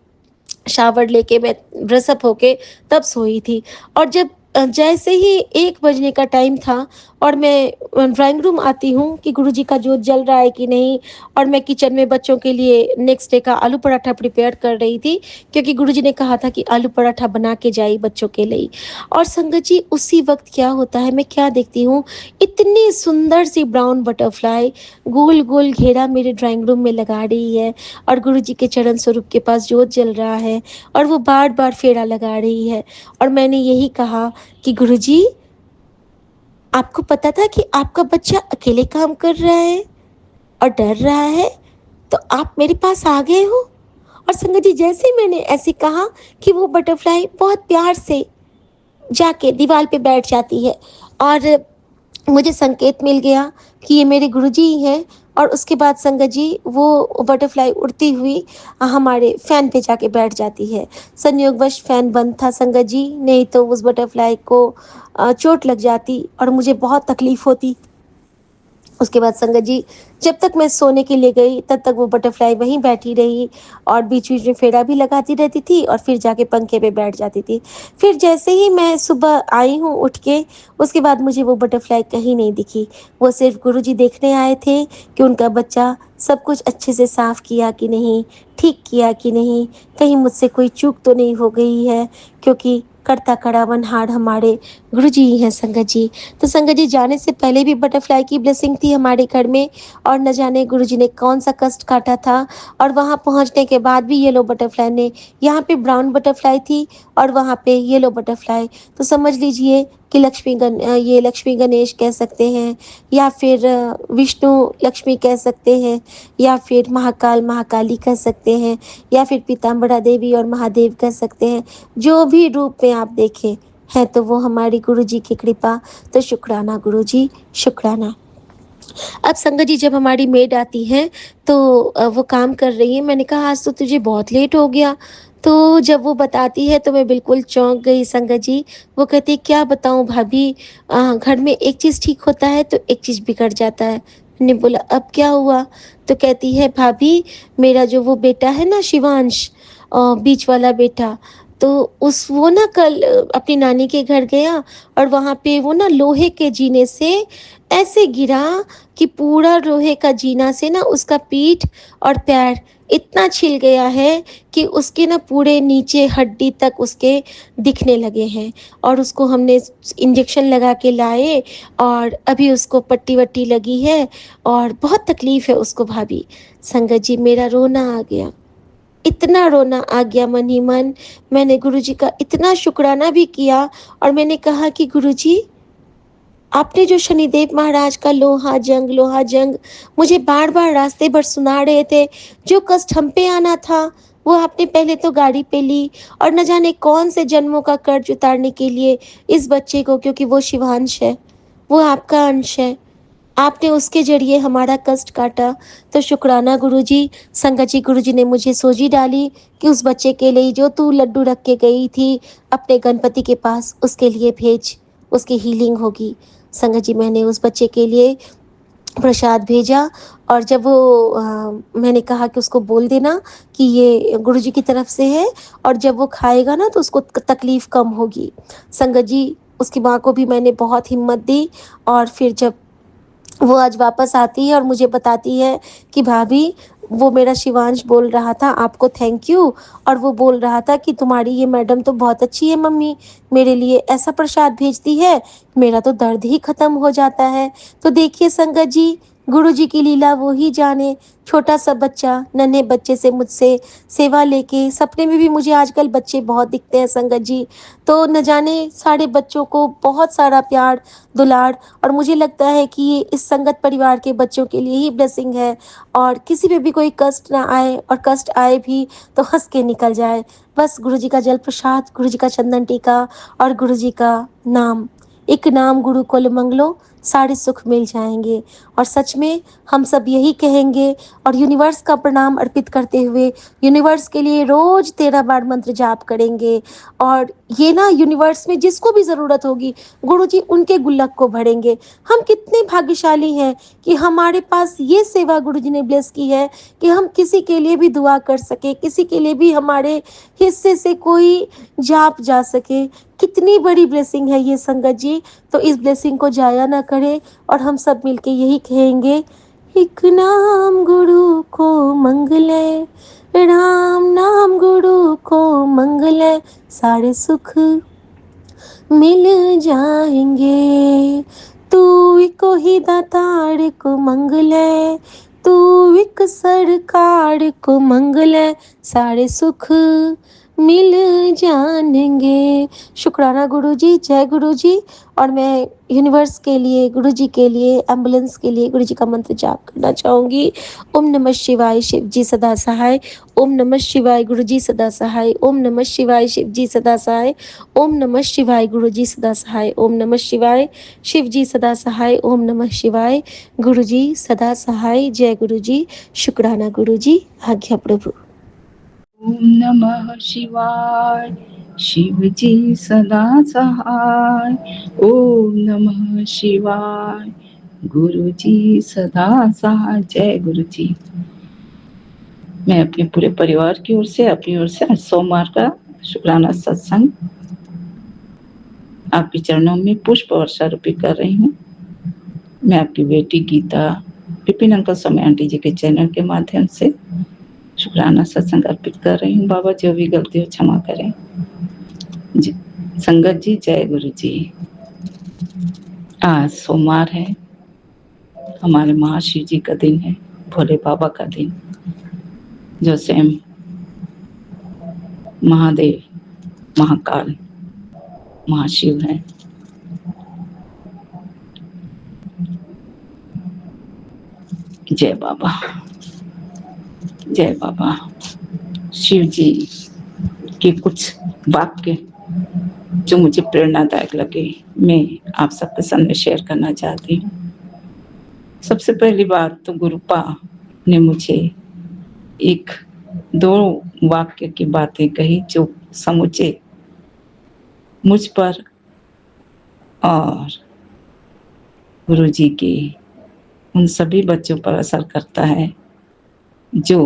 शावर लेके मैं ड्रेस अप होके तब सोई थी और जब जैसे ही 1 बजने का टाइम था और मैं ड्राइंग रूम आती हूँ कि गुरुजी का जोत जल रहा है कि नहीं, और मैं किचन में बच्चों के लिए नेक्स्ट डे का आलू पराठा प्रिपेयर कर रही थी, क्योंकि गुरुजी ने कहा था कि आलू पराठा बना के जाइए बच्चों के लिए। और संगत जी, उसी वक़्त क्या होता है, मैं क्या देखती हूँ, इतनी सुंदर सी ब्राउन बटरफ्लाई गोल-गोल घेरा मेरे ड्राइंग रूम में लगा रही है और गुरुजी के चरण स्वरूप के पास जोत जल रहा है और वो बार-बार फेरा लगा रही है। और मैंने यही कहा कि गुरुजी, आपको पता था कि आपका बच्चा अकेले काम कर रहा है और डर रहा है, तो आप मेरे पास आ गए हो। और संगत जी, जैसे ही मैंने ऐसे कहा कि वो बटरफ्लाई बहुत प्यार से जाके दीवार पे बैठ जाती है और मुझे संकेत मिल गया कि ये मेरे गुरुजी ही हैं। और उसके बाद संगत जी, वो बटरफ्लाई उड़ती हुई हमारे फ़ैन पे जाके बैठ जाती है। संयोगवश फ़ैन बंद था संगत जी, नहीं तो उस बटरफ्लाई को चोट लग जाती और मुझे बहुत तकलीफ़ होती। उसके बाद संगत जी, जब तक मैं सोने के लिए गई तब तक वो बटरफ्लाई वहीं बैठी रही और बीच-बीच में फेरा भी लगाती रहती थी और फिर जाके पंखे पे बैठ जाती थी। फिर जैसे ही मैं सुबह आई हूँ उठ के, उसके बाद मुझे वो बटरफ्लाई कहीं नहीं दिखी। वो सिर्फ़ गुरुजी देखने आए थे कि उनका बच्चा सब कुछ अच्छे से साफ़ किया कि नहीं, ठीक किया कि नहीं, कहीं मुझसे कोई चूक तो नहीं हो गई है, क्योंकि कर्ता करावनहार हमारे गुरुजी ही हैं संगत जी। तो संगत जी, जाने से पहले भी बटरफ्लाई की ब्लेसिंग थी हमारे घर में और न जाने गुरुजी ने कौन सा कष्ट काटा था और वहाँ पहुँचने के बाद भी येलो बटरफ्लाई ने, यहाँ पे ब्राउन बटरफ्लाई थी और वहाँ पे येलो बटरफ्लाई। तो समझ लीजिए कि ये लक्ष्मी गणेश कह सकते हैं या फिर विष्णु लक्ष्मी कह सकते हैं या फिर महाकाल महाकाली कह सकते हैं या फिर पीताम्बरा देवी और महादेव कह सकते हैं। जो भी रूप में आप देखें है तो वो हमारी गुरुजी की कृपा। तो शुक्राना गुरुजी, शुक्राना। अब संगत जी, जब हमारी मेड आती है तो वो काम कर रही है, मैंने कहा आज तो तुझे बहुत लेट हो गया। तो जब वो बताती है तो मैं बिल्कुल चौंक गई संगत जी। वो कहती है, क्या बताऊँ भाभी, घर में एक चीज़ ठीक होता है तो एक चीज़ बिगड़ जाता है। मैंने बोला, अब क्या हुआ? तो कहती है, भाभी, मेरा जो वो बेटा है ना शिवांश, बीच वाला बेटा, तो उस वो ना कल अपनी नानी के घर गया और वहाँ पे वो ना लोहे के जीने से ऐसे गिरा कि पूरा लोहे का जीना से ना उसका पीठ और पैर इतना छिल गया है कि उसके ना पूरे नीचे हड्डी तक उसके दिखने लगे हैं और उसको हमने इंजेक्शन लगा के लाए और अभी उसको पट्टी वट्टी लगी है और बहुत तकलीफ़ है उसको भाभी। संगत जी, मेरा रोना आ गया। इतना रोना आ गया मन ही मन। मैंने गुरुजी का इतना शुक्राना भी किया और मैंने कहा कि गुरुजी, आपने जो शनिदेव महाराज का लोहा जंग मुझे बार बार रास्ते भर सुना रहे थे, जो कष्ट हम पे आना था वो आपने पहले तो गाड़ी पे ली, और न जाने कौन से जन्मों का कर्ज उतारने के लिए इस बच्चे को, क्योंकि वो शिवांश है, वो आपका अंश है, आपने उसके जरिए हमारा कष्ट काटा। तो शुक्राना गुरुजी। संगत जी, गुरुजी ने मुझे सोजी डाली कि उस बच्चे के लिए जो तू लड्डू रख के गई थी अपने गणपति के पास, उसके लिए भेज, उसकी हीलिंग होगी। संगत जी, मैंने उस बच्चे के लिए प्रसाद भेजा, और जब वो मैंने कहा कि उसको बोल देना कि ये गुरुजी की तरफ से है, और जब वो खाएगा ना तो उसको तकलीफ कम होगी। संगत जी, उसकी माँ को भी मैंने बहुत हिम्मत दी, और फिर जब वो आज वापस आती है और मुझे बताती है कि भाभी, वो मेरा शिवांश बोल रहा था आपको थैंक यू, और वो बोल रहा था कि तुम्हारी ये मैडम तो बहुत अच्छी है मम्मी, मेरे लिए ऐसा प्रसाद भेजती है, मेरा तो दर्द ही खत्म हो जाता है। तो देखिए संगत जी, गुरु जी की लीला वो ही जाने। छोटा सा बच्चा नन्हे बच्चे से मुझसे सेवा लेके, सपने में भी मुझे आजकल बच्चे बहुत दिखते हैं संगत जी, तो न जाने सारे बच्चों को बहुत सारा प्यार दुलार, और मुझे लगता है कि ये इस संगत परिवार के बच्चों के लिए ही ब्लेसिंग है, और किसी पे भी कोई कष्ट ना आए, और कष्ट आए भी तो हंस के निकल जाए। बस गुरु जी का जल प्रसाद, गुरु जी का चंदन टीका और गुरु जी का नाम, एक नाम गुरु कुल मंगलो, सारे सुख मिल जाएंगे। और सच में हम सब यही कहेंगे, और यूनिवर्स का प्रणाम अर्पित करते हुए यूनिवर्स के लिए रोज 13 बार मंत्र जाप करेंगे, और ये ना यूनिवर्स में जिसको भी ज़रूरत होगी गुरुजी उनके गुल्लक को भरेंगे। हम कितने भाग्यशाली हैं कि हमारे पास ये सेवा गुरुजी ने ब्लेस की है कि हम किसी के लिए भी दुआ कर सके, किसी के लिए भी हमारे हिस्से से कोई जाप जा सके। कितनी बड़ी ब्लेसिंग है ये संगत जी। तो इस ब्लेसिंग को जाया ना करें, और हम सब मिलके यही कहेंगे, एक नाम गुरु को मंगले, राम नाम गुरु को मंगले, सारे सुख मिल जाएंगे। तू इको ही दातार को मंगले, तू एक सरकार को मंगले, सारे सुख मिल जाएंगे। शुक्राना गुरुजी, जय गुरुजी। और मैं यूनिवर्स के लिए, गुरुजी के लिए, एम्बुलेंस के लिए गुरुजी का मंत्र जाप करना चाहूँगी। ओम नमः शिवाय, शिव जी सदा सहाय। ओम नमः शिवाय, गुरुजी सदा सहाय। ओम नमः शिवाय, शिव जी सदा सहाय। ओम नमः शिवाय, गुरुजी सदा सहाय। ओम नमः शिवाय, शिव जी सदा सहाय। ओम नमः शिवाय, गुरुजी सदा सहाय। जय गुरुजी। शुक्राना गुरुजी। आज्ञा प्रभु। ओम नमः शिवाय, शिव जी सदा सहाय। ओम नमः शिवाय, गुरु जी सदा सहाय। जय गुरु जी। मैं अपने पूरे परिवार की ओर से, अपनी ओर से सोमवार का शुक्राना सत्संग आपके चरणों में पुष्प वर्षा अर्पित कर रही हूँ। मैं आपकी बेटी गीता, विपिन अंकल समय आंटी जी के चैनल के माध्यम से शुक्राना सत्संग अर्पित कर रही हूँ। बाबा जो भी गलती हो क्षमा करें। संगत जी, जय गुरु जी। आज सोमवार है, हमारे महाशिव जी का दिन है, भोले बाबा का दिन, जो स्वयं महादेव, महाकाल, महाशिव है। जय बाबा, जय बाबा। शिव जी के कुछ वाक्य जो मुझे प्रेरणादायक लगे, मैं आप सबके सामने शेयर करना चाहती हूँ। सबसे पहली बात तो गुरुपा ने मुझे एक दो वाक्य की बातें कही जो समुचे मुझ पर और गुरु जी के उन सभी बच्चों पर असर करता है जो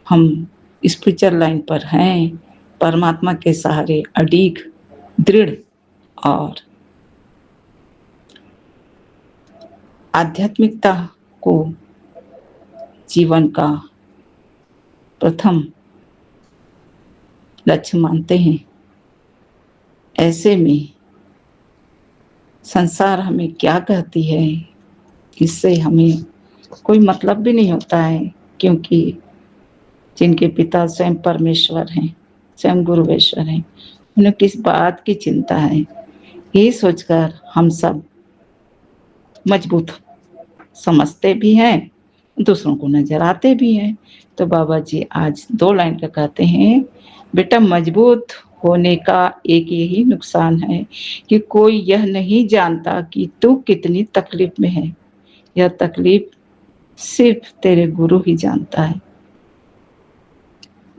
हम स्पिरिचुअल लाइन पर हैं, परमात्मा के सहारे अडिग, दृढ़ और आध्यात्मिकता को जीवन का प्रथम लक्ष्य मानते हैं। ऐसे में संसार हमें क्या कहती है, इससे हमें कोई मतलब भी नहीं होता है, क्योंकि जिनके पिता स्वयं परमेश्वर हैं, स्वयं गुरुवेश्वर हैं, उन्हें किस बात की चिंता है। ये सोचकर हम सब मजबूत समझते भी हैं, दूसरों को नजर आते भी हैं। तो बाबा जी आज 2 लाइन का कहते हैं, बेटा मजबूत होने का एक यही नुकसान है कि कोई यह नहीं जानता कि तू कितनी तकलीफ में है। यह तकलीफ सिर्फ तेरे गुरु ही जानता है।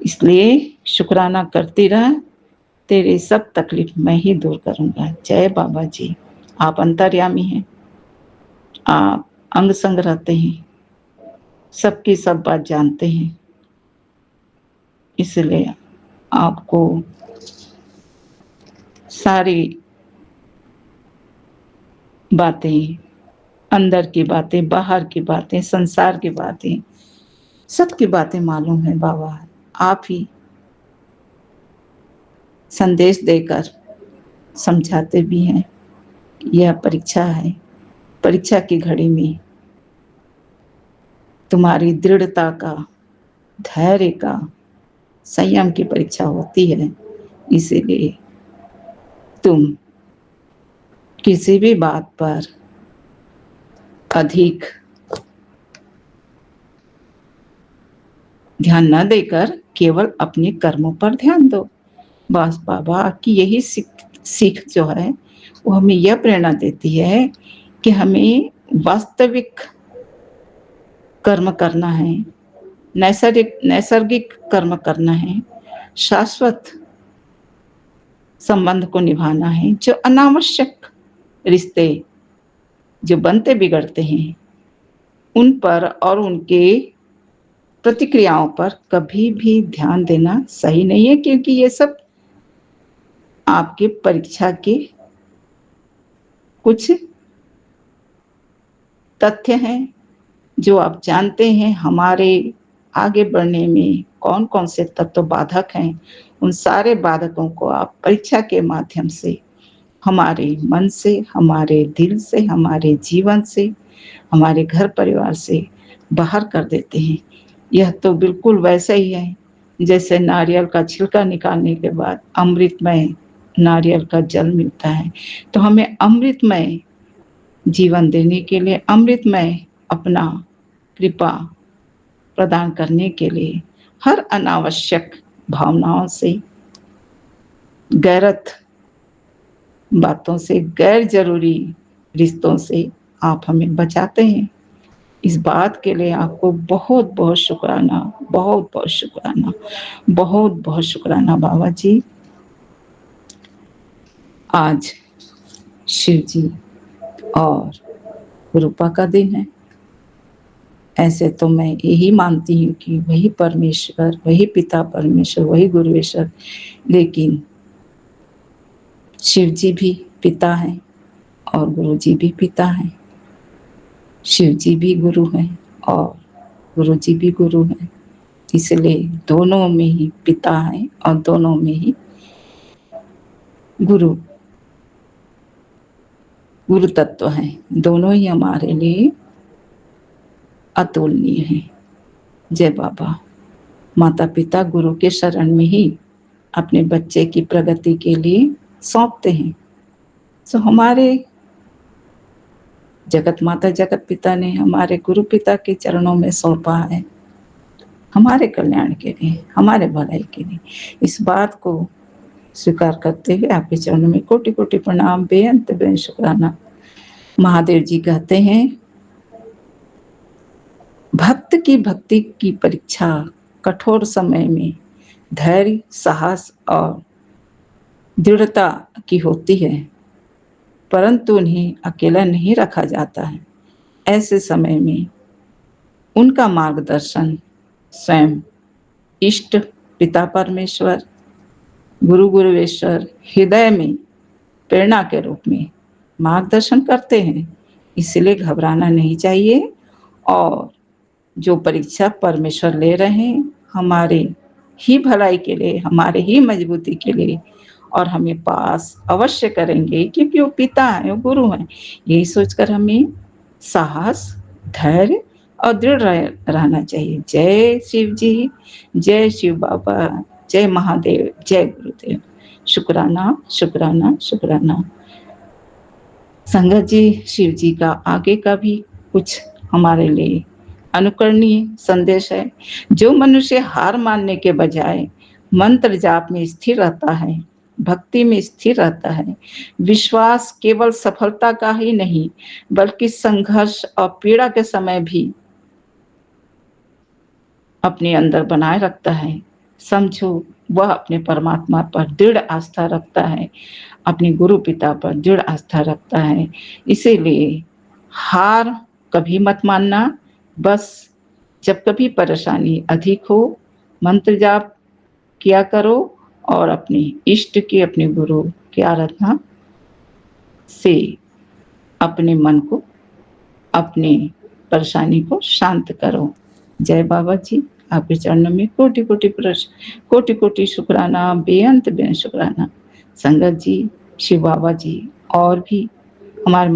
इसलिए शुक्राना करती रह, तेरी सब तकलीफ मैं ही दूर करूंगा। जय बाबा जी। आप अंतर्यामी हैं, आप अंग संग रहते हैं, सबकी सब बात जानते हैं, इसलिए आपको सारी बातें, अंदर की बातें, बाहर की बातें, संसार की बातें, सबकी बातें मालूम है। बाबा आप ही संदेश देकर समझाते भी हैं। यह परीक्षा है, परीक्षा की घड़ी में तुम्हारी दृढ़ता का, धैर्य का, संयम की परीक्षा होती है। इसीलिए तुम किसी भी बात पर अधिक ध्यान न देकर केवल अपने कर्मों पर ध्यान दो। बस बाबा की यही सीख जो है वो हमें यह प्रेरणा देती है कि हमें वास्तविक कर्म करना है, नैसर्गिक कर्म करना है, शाश्वत संबंध को निभाना है। जो अनावश्यक रिश्ते जो बनते बिगड़ते हैं उन पर और उनके प्रतिक्रियाओं पर कभी भी ध्यान देना सही नहीं है, क्योंकि ये सब आपके परीक्षा के कुछ तथ्य हैं जो आप जानते हैं। हमारे आगे बढ़ने में कौन कौन से तत्व बाधक हैं, उन सारे बाधकों को आप परीक्षा के माध्यम से हमारे मन से, हमारे दिल से, हमारे जीवन से, हमारे घर परिवार से बाहर कर देते हैं। यह तो बिल्कुल वैसा ही है जैसे नारियल का छिलका निकालने के बाद अमृतमय नारियल का जल मिलता है। तो हमें अमृतमय जीवन देने के लिए, अमृतमय अपना कृपा प्रदान करने के लिए हर अनावश्यक भावनाओं से, गैरत बातों से, गैर जरूरी रिश्तों से आप हमें बचाते हैं। इस बात के लिए आपको बहुत बहुत शुक्राना, बहुत बहुत शुक्राना, बहुत बहुत शुक्राना बाबा जी। आज शिव जी और रूपा का दिन है। ऐसे तो मैं यही मानती हूँ कि वही परमेश्वर, वही पिता परमेश्वर, वही गुरुवेश्वर, लेकिन शिव जी भी पिता हैं और गुरु जी भी पिता हैं। शिव जी भी गुरु हैं और गुरु जी भी गुरु हैं। इसलिए दोनों में ही पिता हैं और दोनों में ही गुरु तत्व हैं। दोनों ही हमारे लिए अतुलनीय हैं। जय बाबा। माता पिता गुरु के शरण में ही अपने बच्चे की प्रगति के लिए सौंपते हैं। सो हमारे जगत माता जगत पिता ने हमारे गुरु पिता के चरणों में सौंपा है, हमारे कल्याण के लिए, हमारे भलाई के लिए। इस बात को स्वीकार करते हुए आपके चरणों में कोटि कोटि प्रणाम, बेअंत बेअंत शुक्राना। महादेव जी कहते हैं, भक्त की भक्ति की परीक्षा कठोर समय में धैर्य, साहस और दृढ़ता की होती है, परंतु उन्हें अकेला नहीं रखा जाता है। ऐसे समय में उनका मार्गदर्शन स्वयं इष्ट पिता परमेश्वर, गुरु गुरुवेश्वर हृदय में प्रेरणा के रूप में मार्गदर्शन करते हैं। इसलिए घबराना नहीं चाहिए और जो परीक्षा परमेश्वर ले रहे हैं हमारे ही भलाई के लिए, हमारे ही मजबूती के लिए, और हमें पास अवश्य करेंगे क्योंकि वो पिता है, वो गुरु हैं। यही सोचकर हमें साहस, धैर्य और दृढ़ रहना चाहिए। जय शिव जी, जय शिव बाबा, जय महादेव, जय गुरुदेव। शुक्राना शुक्राना शुक्राना। संगत जी, शिव जी का आगे का भी कुछ हमारे लिए अनुकरणीय संदेश है। जो मनुष्य हार मानने के बजाय मंत्र जाप में स्थिर रहता है, भक्ति में स्थिर रहता है, विश्वास केवल सफलता का ही नहीं बल्कि संघर्ष और पीड़ा के समय भी अपने अंदर बनाए रखता है, समझो वह अपने परमात्मा पर दृढ़ आस्था रखता है, अपने गुरु पिता पर दृढ़ आस्था रखता है। इसीलिए हार कभी मत मानना। बस जब कभी परेशानी अधिक हो, मंत्र जाप किया करो और अपने इष्ट की, अपने गुरु की आराधना से अपने मन को, अपनी परेशानी को शांत करो। जय बाबा जी, आपके चरणों में कोटि कोटि कोटि कोटि शुक्राना, बेअंत बेअंत शुक्राना। संगत जी, शिव बाबा जी और भी हमारे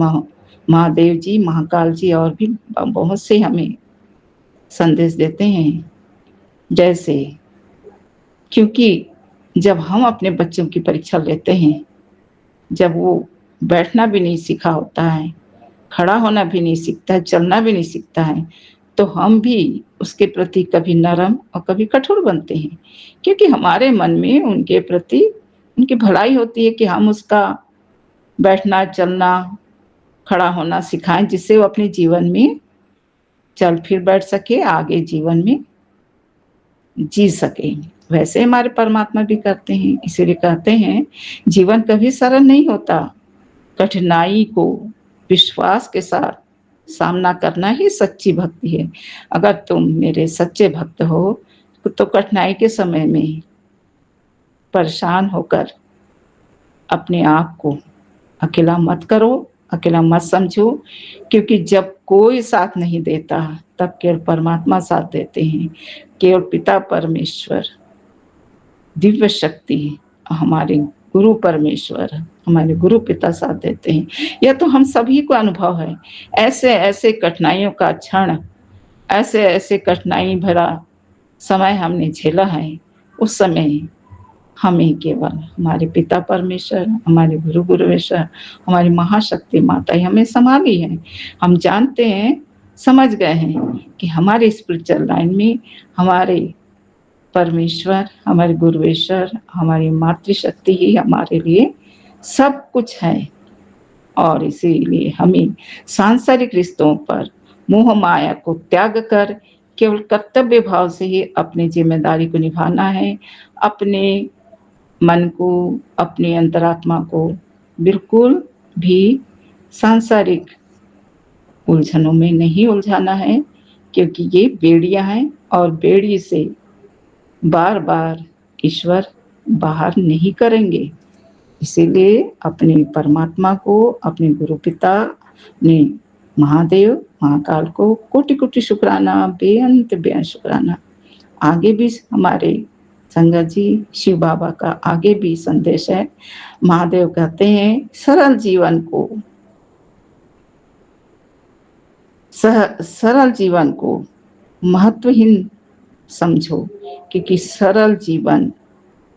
महादेव जी, महाकाल जी और भी बहुत से हमें संदेश देते हैं। जैसे क्योंकि जब हम अपने बच्चों की परीक्षा लेते हैं, जब वो बैठना भी नहीं सीखा होता है, खड़ा होना भी नहीं सीखता है, चलना भी नहीं सीखता है, तो हम भी उसके प्रति कभी नरम और कभी कठोर बनते हैं, क्योंकि हमारे मन में उनके प्रति उनकी भलाई होती है कि हम उसका बैठना, चलना, खड़ा होना सिखाएं, जिससे वो अपने जीवन में चल फिर बैठ सके, आगे जीवन में जी सके। वैसे हमारे परमात्मा भी करते हैं। इसीलिए कहते हैं जीवन कभी सरल नहीं होता, कठिनाई को विश्वास के साथ सामना करना ही सच्ची भक्ति है। अगर तुम मेरे सच्चे भक्त हो तो कठिनाई के समय में परेशान होकर अपने आप को अकेला मत करो, अकेला मत समझो, क्योंकि जब कोई साथ नहीं देता तब केवल परमात्मा साथ देते हैं। केवल पिता परमेश्वर, दिव्य शक्ति, हमारे गुरु परमेश्वर, हमारे गुरु पिता साथ देते हैं। यह तो हम सभी को अनुभव है। ऐसे ऐसे कठिनाइयों का क्षण, ऐसे ऐसे कठिनाई भरा समय हमने झेला है। उस समय हमें केवल हमारे पिता परमेश्वर, हमारे गुरु गुरुवेश्वर, हमारी महाशक्ति माता ही हमें संभाली है। हम जानते हैं, समझ गए हैं कि हमारे स्पिरिचुअल लाइन में हमारे परमेश्वर, हमारे गुरुवेश्वर, हमारी मातृशक्ति ही हमारे लिए सब कुछ है। और इसीलिए हमें सांसारिक रिश्तों पर मोह माया को त्याग कर केवल कर्तव्य भाव से ही अपनी जिम्मेदारी को निभाना है। अपने मन को, अपने अंतरात्मा को बिल्कुल भी सांसारिक उलझनों में नहीं उलझाना है, क्योंकि ये बेड़ियां हैं और बेड़ी से बार बार ईश्वर बाहर नहीं करेंगे। इसीलिए अपने परमात्मा को, अपने गुरु पिता, अपने महादेव महाकाल को कोटि कोटि शुक्राना, बेअंत बेअंत शुक्राना। आगे भी हमारे संगत जी, शिव बाबा का आगे भी संदेश है। महादेव कहते हैं सरल जीवन को, सरल जीवन को महत्वहीन समझो, क्योंकि सरल जीवन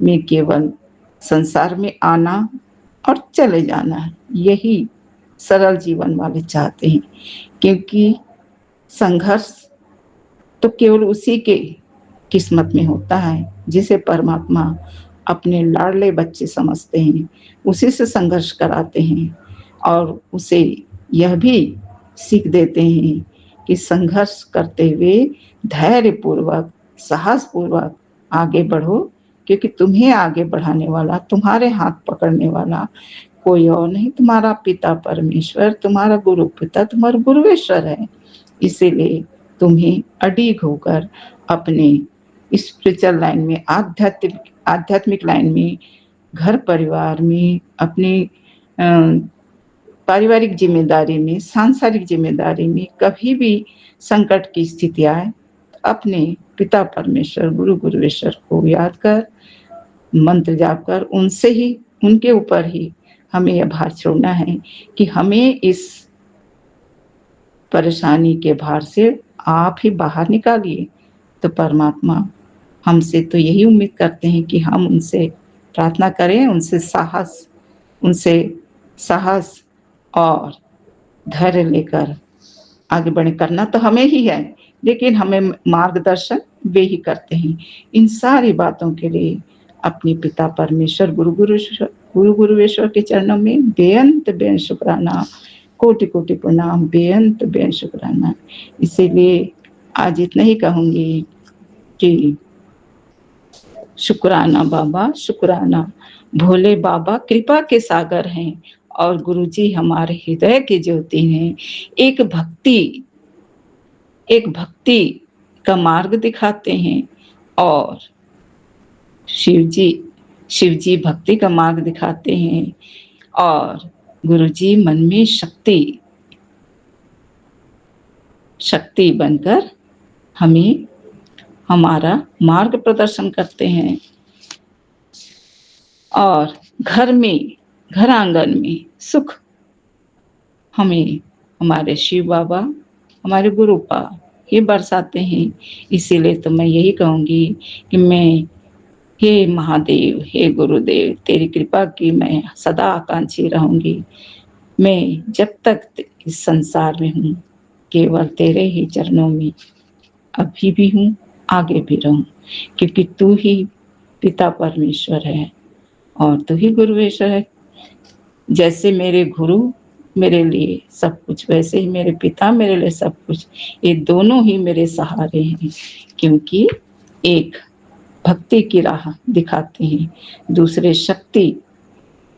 में केवल संसार में आना और चले जाना है, यही सरल जीवन वाले चाहते हैं। क्योंकि संघर्ष तो केवल उसी के किस्मत में होता है जिसे परमात्मा अपने लाडले बच्चे समझते हैं, उसी से संघर्ष कराते हैं और उसे यह भी सीख देते हैं कि संघर्ष करते हुए धैर्य पूर्वक, साहस पूर्वक आगे बढ़ो, क्योंकि तुम्हें आगे बढ़ाने वाला, तुम्हारे हाथ पकड़ने वाला कोई और नहीं, तुम्हारा पिता परमेश्वर, तुम्हारा गुरु पिता, तुम्हारा गुरुवेश्वर है। इसीलिए तुम्हें अडिग होकर अपने स्पिरिचुअल लाइन में, आध्यात्मिक लाइन में, घर परिवार में, अपनी पारिवारिक जिम्मेदारी में, सांसारिक जिम्मेदारी में कभी भी संकट की स्थिति आए, अपने पिता परमेश्वर, गुरु गुरुवेश्वर को याद कर, मंत्र जाप कर, उनसे ही, उनके ऊपर ही हमें यह भार छोड़ना है कि हमें इस परेशानी के भार से आप ही बाहर निकालिए। तो परमात्मा हमसे तो यही उम्मीद करते हैं कि हम उनसे प्रार्थना करें, उनसे साहस और धैर्य लेकर आगे बढ़े। करना तो हमें ही है, लेकिन हमें मार्गदर्शन वे ही करते हैं। इन सारी बातों के लिए अपने पिता परमेश्वर गुरु गुरुवेश्वर के चरणों में बेअंत शुक्राना, कोटि कोटि प्रणाम, बेअंत शुक्राना। इसीलिए आज इतना ही कहूंगी कि शुक्राना बाबा, शुक्राना। भोले बाबा कृपा के सागर हैं और गुरुजी हमारे हृदय की ज्योति हैं। एक भक्ति का मार्ग दिखाते हैं और शिव जी भक्ति का मार्ग दिखाते हैं और गुरुजी मन में शक्ति बनकर हमें हमारा मार्ग प्रदर्शन करते हैं। और घर आंगन में सुख हमें हमारे शिव बाबा, हमारे गुरुपा ये बरसाते हैं। इसीलिए तो मैं यही कहूंगी कि मैं, हे महादेव, हे गुरुदेव, तेरी कृपा की मैं सदा आकांक्षी रहूंगी। मैं जब तक इस संसार में हूँ केवल तेरे ही चरणों में अभी भी हूँ, आगे भी रहूं, क्योंकि तू ही पिता परमेश्वर है और तू ही गुरुवेश्वर है। जैसे मेरे गुरु मेरे लिए सब कुछ, वैसे ही मेरे पिता मेरे लिए सब कुछ। ये दोनों ही मेरे सहारे हैं, क्योंकि एक भक्ति की राह दिखाते हैं, दूसरे शक्ति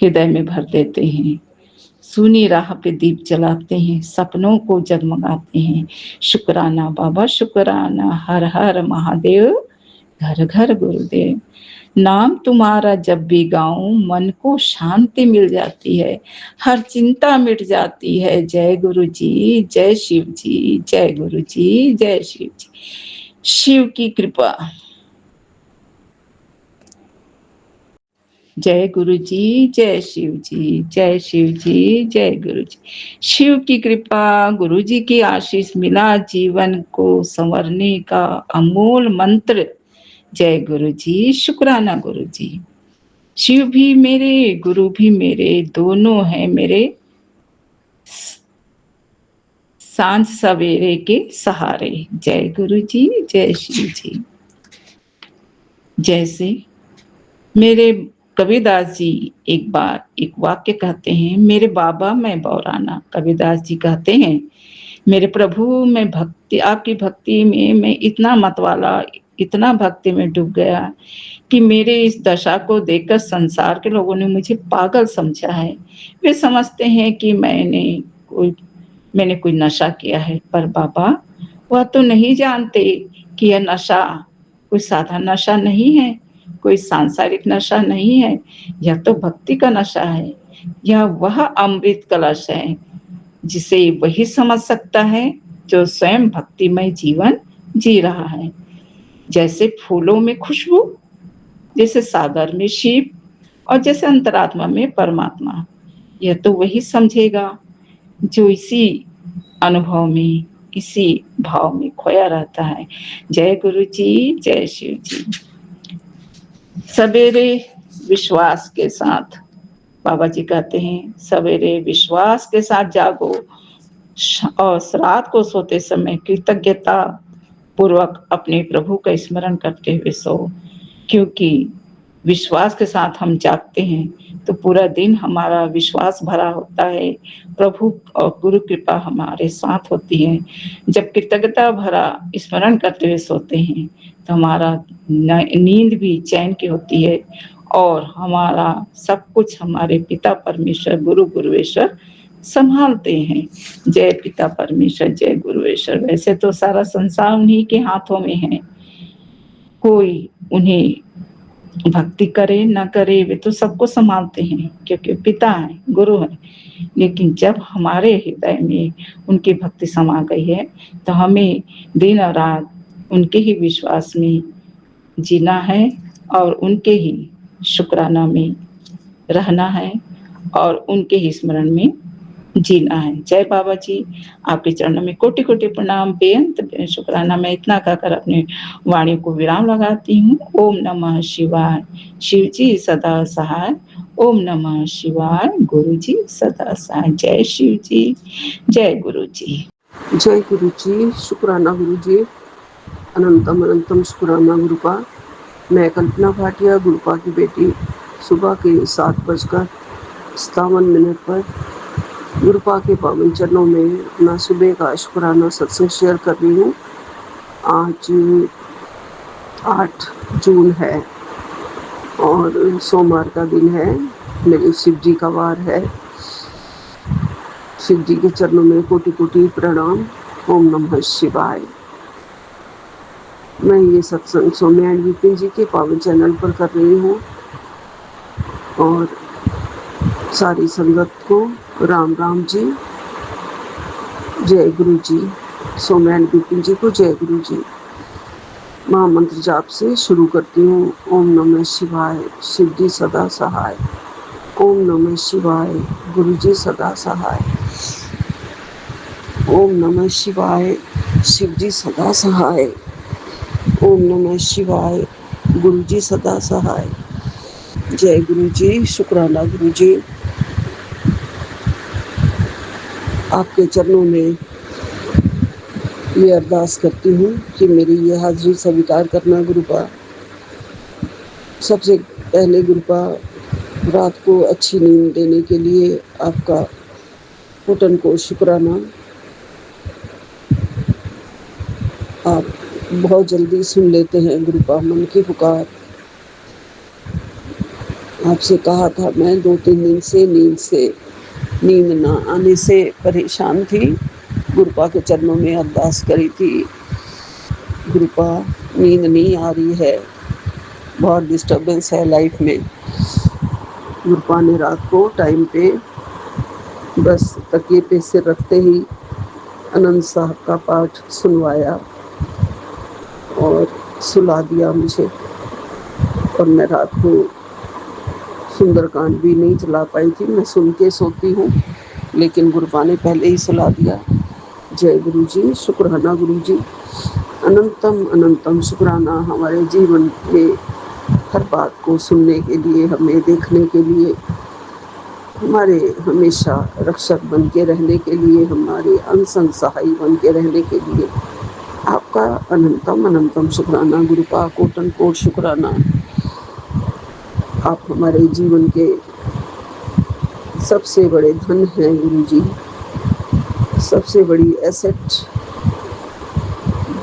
हृदय में भर देते हैं, सुनी राह पे दीप जलाते हैं, सपनों को जगमगाते हैं। शुक्राना बाबा, शुक्राना। हर हर महादेव, घर घर गुरुदेव। नाम तुम्हारा जब भी गाऊं मन को शांति मिल जाती है, हर चिंता मिट जाती है। जय गुरु जी, जय शिव जी, जय गुरु जी, जय शिव जी। शिव की कृपा। जय गुरु जी, जय शिव जी, जय शिव जी, जय गुरु जी। शिव की कृपा, गुरु जी की आशीष मिला जीवन को संवरने का अमोल मंत्र। जय गुरु जी, शुक्राना गुरु जी। शिव भी मेरे, गुरु भी मेरे, दोनों हैं मेरे सांझ सवेरे के सहारे। जय गुरु जी, जय शिव जी। जैसे मेरे कबीरदास जी एक बार एक वाक्य कहते हैं, मेरे बाबा मैं बौराना। कबीरदास जी कहते हैं, मेरे प्रभु मैं भक्ति, आपकी भक्ति में मैं इतना मतवाला, इतना भक्ति में डूब गया कि मेरे इस दशा को देखकर संसार के लोगों ने मुझे पागल समझा है। वे समझते हैं कि मैंने कोई नशा किया है, पर बाबा वह तो नहीं जानते कि यह नशा कोई साधारण नशा नहीं है, कोई सांसारिक नशा नहीं है। यह तो भक्ति का नशा है। यह वह अमृत कलश है जिसे वही समझ सकता है जो स्वयं भक्तिमय जीवन जी रहा है। जैसे फूलों में खुशबू, जैसे सागर में शिव और जैसे अंतरात्मा में परमात्मा। यह तो वही समझेगा जो इसी अनुभव में, इसी भाव में खोया रहता है। जय गुरु जी, जय शिव जी। सवेरे विश्वास के साथ, बाबा जी कहते हैं, सवेरे विश्वास के साथ जागो और रात को सोते समय कृतज्ञता पूर्वक अपने प्रभु का स्मरण करते हुए सो। क्योंकि विश्वास के साथ हम जागते हैं तो पूरा दिन हमारा विश्वास भरा होता है, प्रभु और गुरु कृपा हमारे साथ होती है। जब कृतज्ञता भरा स्मरण करते हुए सोते हैं तो हमारा नींद भी चैन की होती है और हमारा सब कुछ हमारे पिता परमेश्वर गुरु गुरुवेश्वर संभालते हैं। जय पिता परमेश्वर, जय गुरुवेश्वर। वैसे तो सारा संसार उन्हीं के हाथों में है, कोई उन्हें भक्ति करे ना करे वे तो सबको संभालते हैं, क्योंकि पिता है, गुरु है। लेकिन जब हमारे हृदय में उनकी भक्ति समा गई है तो हमें दिन और रात उनके ही विश्वास में जीना है और उनके ही शुक्राना में रहना है और उनके ही स्मरण में जीना है। जय बाबा जी, आपके चरणों में कोटि कोटि प्रणाम, बेअंत शुक्राना। मैं इतना कहकर अपनी वाणी को विराम लगाती हूँ। ओम नमः शिवाय, शिव जी सदा सहाय। ओम नमः शिवाय, गुरु जी सदा सहाय। जय शिव जी, जय गुरु जी। जय गुरु जी, शुक्राना गुरु जी, अनंतम अनंतम शुक्राना गुरुपा। मैं कल्पना भाटिया, गुरुपा की बेटी, सुबह के 7:57 पर गुरुपा के पावन चरणों में अपना सुबह का शुक्राना सत्संग शेयर कर रही हूँ। आज 8 जून है और सोमवार का दिन है। मेरे शिव जी का वार है। शिव जी के चरणों में कोटि कोटि प्रणाम। ओम नमः शिवाय। मैं ये सत्संग सौम्या विपिन जी के पावन चैनल पर कर रही हूँ और सारी संगत को राम राम जी, जय गुरु जी। सौम्या विपिन जी को जय गुरु जी। महामंत्र जाप से शुरू करती हूँ। ओम नमः शिवाय, शिव जी सदा सहाय। ओम नमः शिवाय, गुरु जी सदा सहाय। ओम नमः शिवाय, शिव जी सदा सहाय। ओम नमः शिवाय, गुरु जी सदा सहाय। जय गुरु जी, शुक्राना गुरु जी। आपके चरणों में ये अरदास करती हूँ कि मेरी ये हाजिरी स्वीकार करना गुरुपा। सबसे पहले गुरुपा, रात को अच्छी नींद देने के लिए आपका पुटन को शुक्राना। आप बहुत जल्दी सुन लेते हैं गुरुपा मन की पुकार। आपसे कहा था, मैं 2-3 दिन से नींद ना आने से परेशान थी। गुरुपा के चरणों में अरदास करी थी, गुरुपा नींद नहीं आ रही है, बहुत डिस्टर्बेंस है लाइफ में। गुरुपा ने रात को टाइम पे बस तकिए पे सिर रखते ही आनंद साहब का पाठ सुनवाया और सुला दिया मुझे। और मैं रात को सुंदरकांड भी नहीं चला पाई थी, मैं सुन के सोती हूँ, लेकिन गुरुपा ने पहले ही सुला दिया। जय गुरु जी, शुक्राना गुरु जी। अनंतम अनंतम शुक्राना हमारे जीवन में हर बात को सुनने के लिए, हमें देखने के लिए, हमारे हमेशा रक्षक बन के रहने के लिए, हमारे अनसंग सहाय बन के रहने के लिए आपका अनंतम अनंतम शुक्राना गुरुपा। कोटन कोट शुक्राना। आप हमारे जीवन के सबसे बड़े धन हैं गुरु जी, सबसे बड़ी एसेट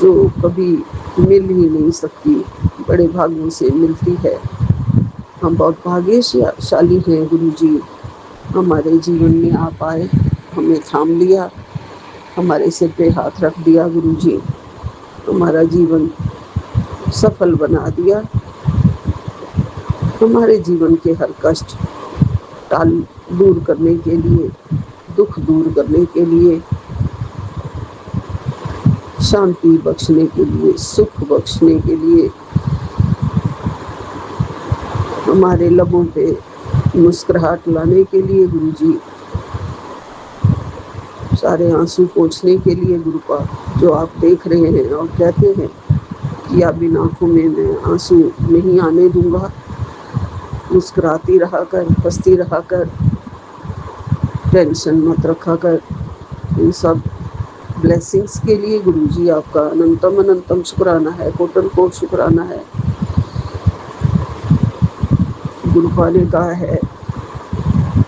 जो कभी मिल ही नहीं सकती, बड़े भाग्यों से मिलती है। हम बहुत भाग्यशाली हैं गुरु जी। हमारे जीवन में आप आए, हमें थाम लिया, हमारे सिर पे हाथ रख दिया गुरु जी, हमारा जीवन सफल बना दिया। हमारे जीवन के हर कष्ट दूर करने के लिए, दुख दूर करने के लिए, शांति बख्शने के लिए, सुख बख्शने के लिए, हमारे लबों पे मुस्कुराहट लाने के लिए गुरु जी, सारे आंसू पोंछने के लिए गुरुपा, जो आप देख रहे हैं और कहते हैं कि आप बिना आंखों में मैं आंसू नहीं आने दूंगा। मुस्कुराती रहा कर, हंसती रहा कर, टेंशन मत रखा कर। इन सब ब्लेसिंग्स के लिए गुरु जी आपका अनंतम अनंतम शुक्राना है, कोटन कोट शुक्राना है। गुरुपा ने कहा है,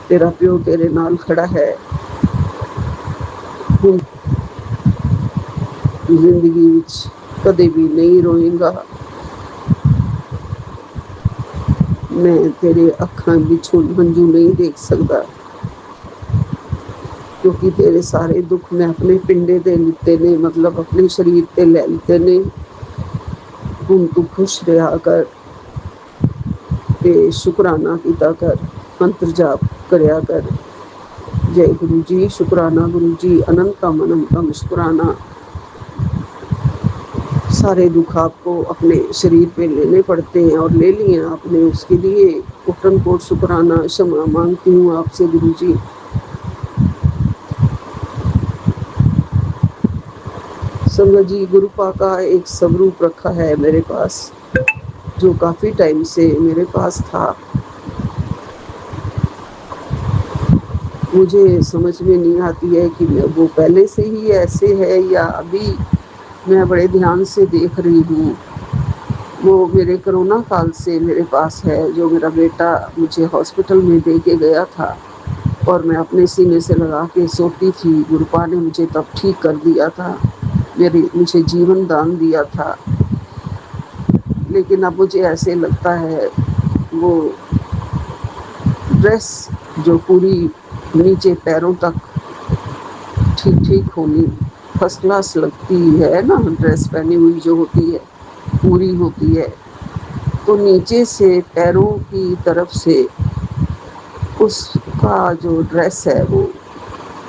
तेरा प्यो तेरे नाल खड़ा है। जिंदगी विच कदे भी नहीं रोएगा। मैं तेरे अखां विचों हंझू नहीं देख सकता, क्योंकि तेरे सारे दुख मैं अपने पिंडे ते लिते ने, मतलब अपने शरीर ते ले लिते ने। हुण तू खुश रहा कर ते शुक्राना कीता कर, मंत्र जाप करया कर। जय गुरु जी, शुक्राना गुरु जी, अनंतम अनंतम शुक्राना। सारे दुख आपको अपने शरीर पे लेने पड़ते हैं और ले लिए आपने, उसके लिए कोटन कोट शुक्राना। क्षमा मांगती हूँ आपसे गुरु जी। संगत जी, गुरुपा का एक स्वरूप रखा है मेरे पास, जो काफ़ी टाइम से मेरे पास था। मुझे समझ में नहीं आती है कि वो पहले से ही ऐसे है या अभी मैं बड़े ध्यान से देख रही हूँ। वो मेरे कोरोना काल से मेरे पास है, जो मेरा बेटा मुझे हॉस्पिटल में दे के गया था और मैं अपने सीने से लगा के सोती थी। गुरुपा ने मुझे तब ठीक कर दिया था, मुझे जीवन दान दिया था। लेकिन अब मुझे ऐसे लगता है वो ड्रेस जो पूरी नीचे पैरों तक ठीक ठीक होनी, फर्स्ट क्लास लगती है ना, ड्रेस पहनी हुई जो होती है पूरी होती है, तो नीचे से पैरों की तरफ से उसका जो ड्रेस है वो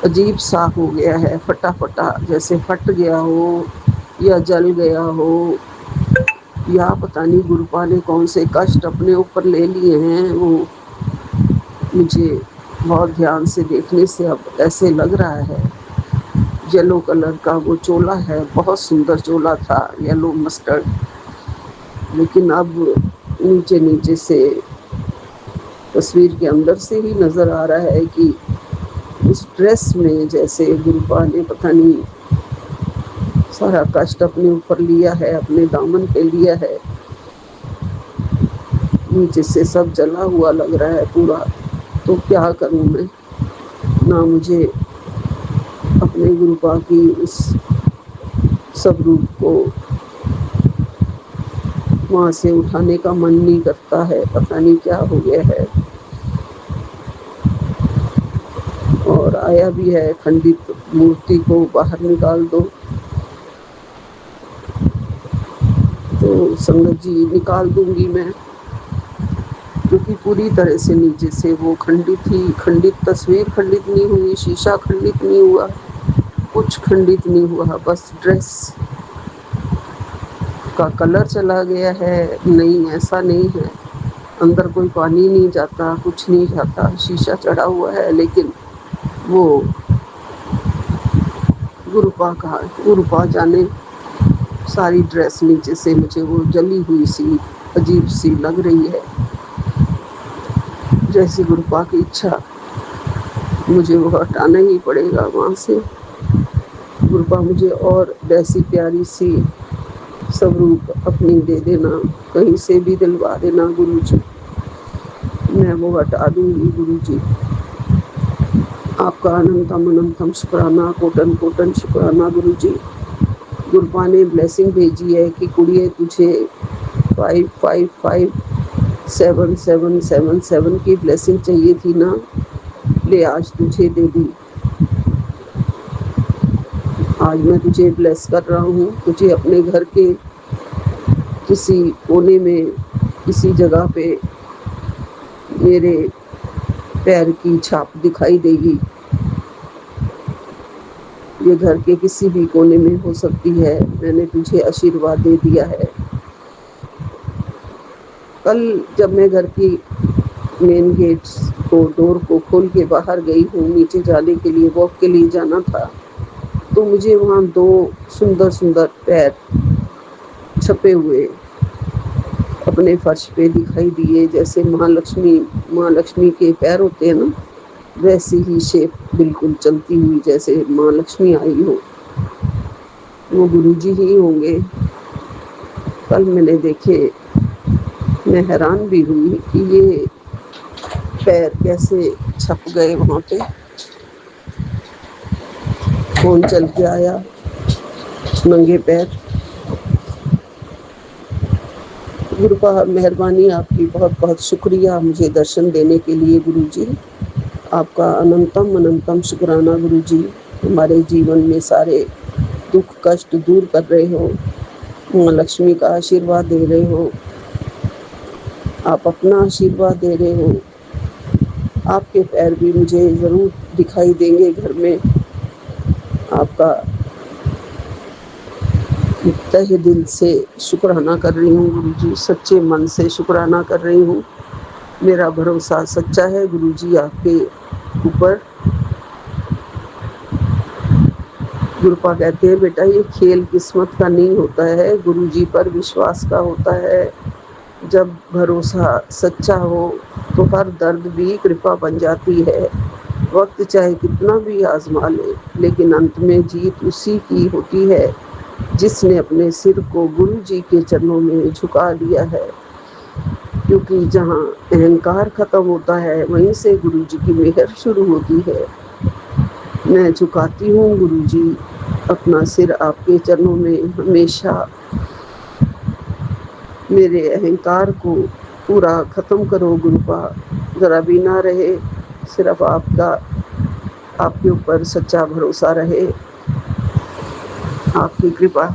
अजीब सा हो गया है, फटा फटा, जैसे फट गया हो या जल गया हो, या पता नहीं गुरुपा ने कौन से कष्ट अपने ऊपर ले लिए हैं। वो मुझे बहुत ध्यान से देखने से अब ऐसे लग रहा है। येलो कलर का वो चोला है, बहुत सुंदर चोला था, येलो मस्टर्ड, लेकिन अब नीचे नीचे से तस्वीर के अंदर से ही नज़र आ रहा है कि उस ड्रेस में जैसे गुरुपा ने पता नहीं सारा कष्ट अपने ऊपर लिया है, अपने दामन पे लिया है। नीचे से सब जला हुआ लग रहा है पूरा। तो क्या करूं मैं, ना मुझे अपने गुरुपा की उस स्वरूप को वहाँ से उठाने का मन नहीं करता है, पता नहीं क्या हो गया है। और आया भी है, खंडित मूर्ति को बाहर निकाल दो। तो संगत जी, निकाल दूंगी मैं, क्योंकि पूरी तरह से नीचे से वो खंडित ही खंडित, तस्वीर खंडित नहीं हुई, शीशा खंडित नहीं हुआ, कुछ खंडित नहीं हुआ, बस ड्रेस का कलर चला गया है। नहीं, ऐसा नहीं है, अंदर कोई पानी नहीं जाता, कुछ नहीं जाता, शीशा चढ़ा हुआ है, लेकिन वो गुरुपा जाने सारी ड्रेस नीचे से मुझे वो जली हुई सी अजीब सी लग रही है। जैसी गुरुपा की इच्छा, मुझे वो हटाना ही पड़ेगा वहाँ से। गुरुपा मुझे और वैसी प्यारी सी स्वरूप अपनी दे देना, कहीं से भी दिलवा देना गुरुजी, मैं वो हटा दूंगी गुरुजी। आपका अनंतम अनंतम शुक्राना, कोटन कोटन शुक्राना गुरुजी। गुरुपा ने ब्लेसिंग भेजी है कि कुड़िए तुझे 555777 की ब्लेसिंग चाहिए थी ना, ले आज तुझे दे दी। आज मैं तुझे ब्लेस कर रहा हूँ। तुझे अपने घर के किसी कोने में, किसी जगह पे मेरे पैर की छाप दिखाई देगी। ये घर के किसी भी कोने में हो सकती है। मैंने तुझे आशीर्वाद दे दिया है। कल जब मैं घर की मेन गेट को, डोर को खोल के बाहर गई हूँ, नीचे जाने के लिए, वॉक के लिए जाना था, तो मुझे वहाँ 2 सुंदर सुंदर पैर छपे हुए अपने फर्श पे दिखाई दिए, जैसे महालक्ष्मी के पैर होते हैं ना, वैसी ही शेप बिल्कुल चलती हुई, जैसे माँ लक्ष्मी आई हो। वो गुरुजी ही होंगे। कल मैंने देखे, मैं हैरान भी हुई कि ये पैर कैसे छप गए वहाँ पे, कौन चल के आया नंगे पैर। गुरुपा, मेहरबानी आपकी, बहुत बहुत शुक्रिया मुझे दर्शन देने के लिए गुरुजी। आपका अनंतम अनंतम शुक्राना गुरुजी। हमारे जीवन में सारे दुख कष्ट दूर कर रहे हो, माँ लक्ष्मी का आशीर्वाद दे रहे हो, आप अपना आशीर्वाद दे रहे हो। आपके पैर भी मुझे ज़रूर दिखाई देंगे घर में। आपका तहे दिल से शुक्राना कर रही हूँ गुरुजी, सच्चे मन से शुक्राना कर रही हूँ। मेरा भरोसा सच्चा है गुरुजी आपके ऊपर। गुरुपा कहते हैं, बेटा ये खेल किस्मत का नहीं होता है, गुरुजी पर विश्वास का होता है। जब भरोसा सच्चा हो तो हर दर्द भी कृपा बन जाती है। वक्त चाहे कितना भी आजमा ले, लेकिन अंत में जीत उसी की होती है जिसने अपने सिर को गुरु जी के चरणों में झुका दिया है। क्योंकि जहाँ अहंकार खत्म होता है, वहीं से गुरु जी की मेहर शुरू होती है। मैं झुकाती हूँ गुरु जी अपना सिर आपके चरणों में। हमेशा मेरे अहंकार को पूरा खत्म करो गुरुपा, जरा भी ना रहे, सिर्फ आपके ऊपर सच्चा भरोसा रहे। आपकी कृपा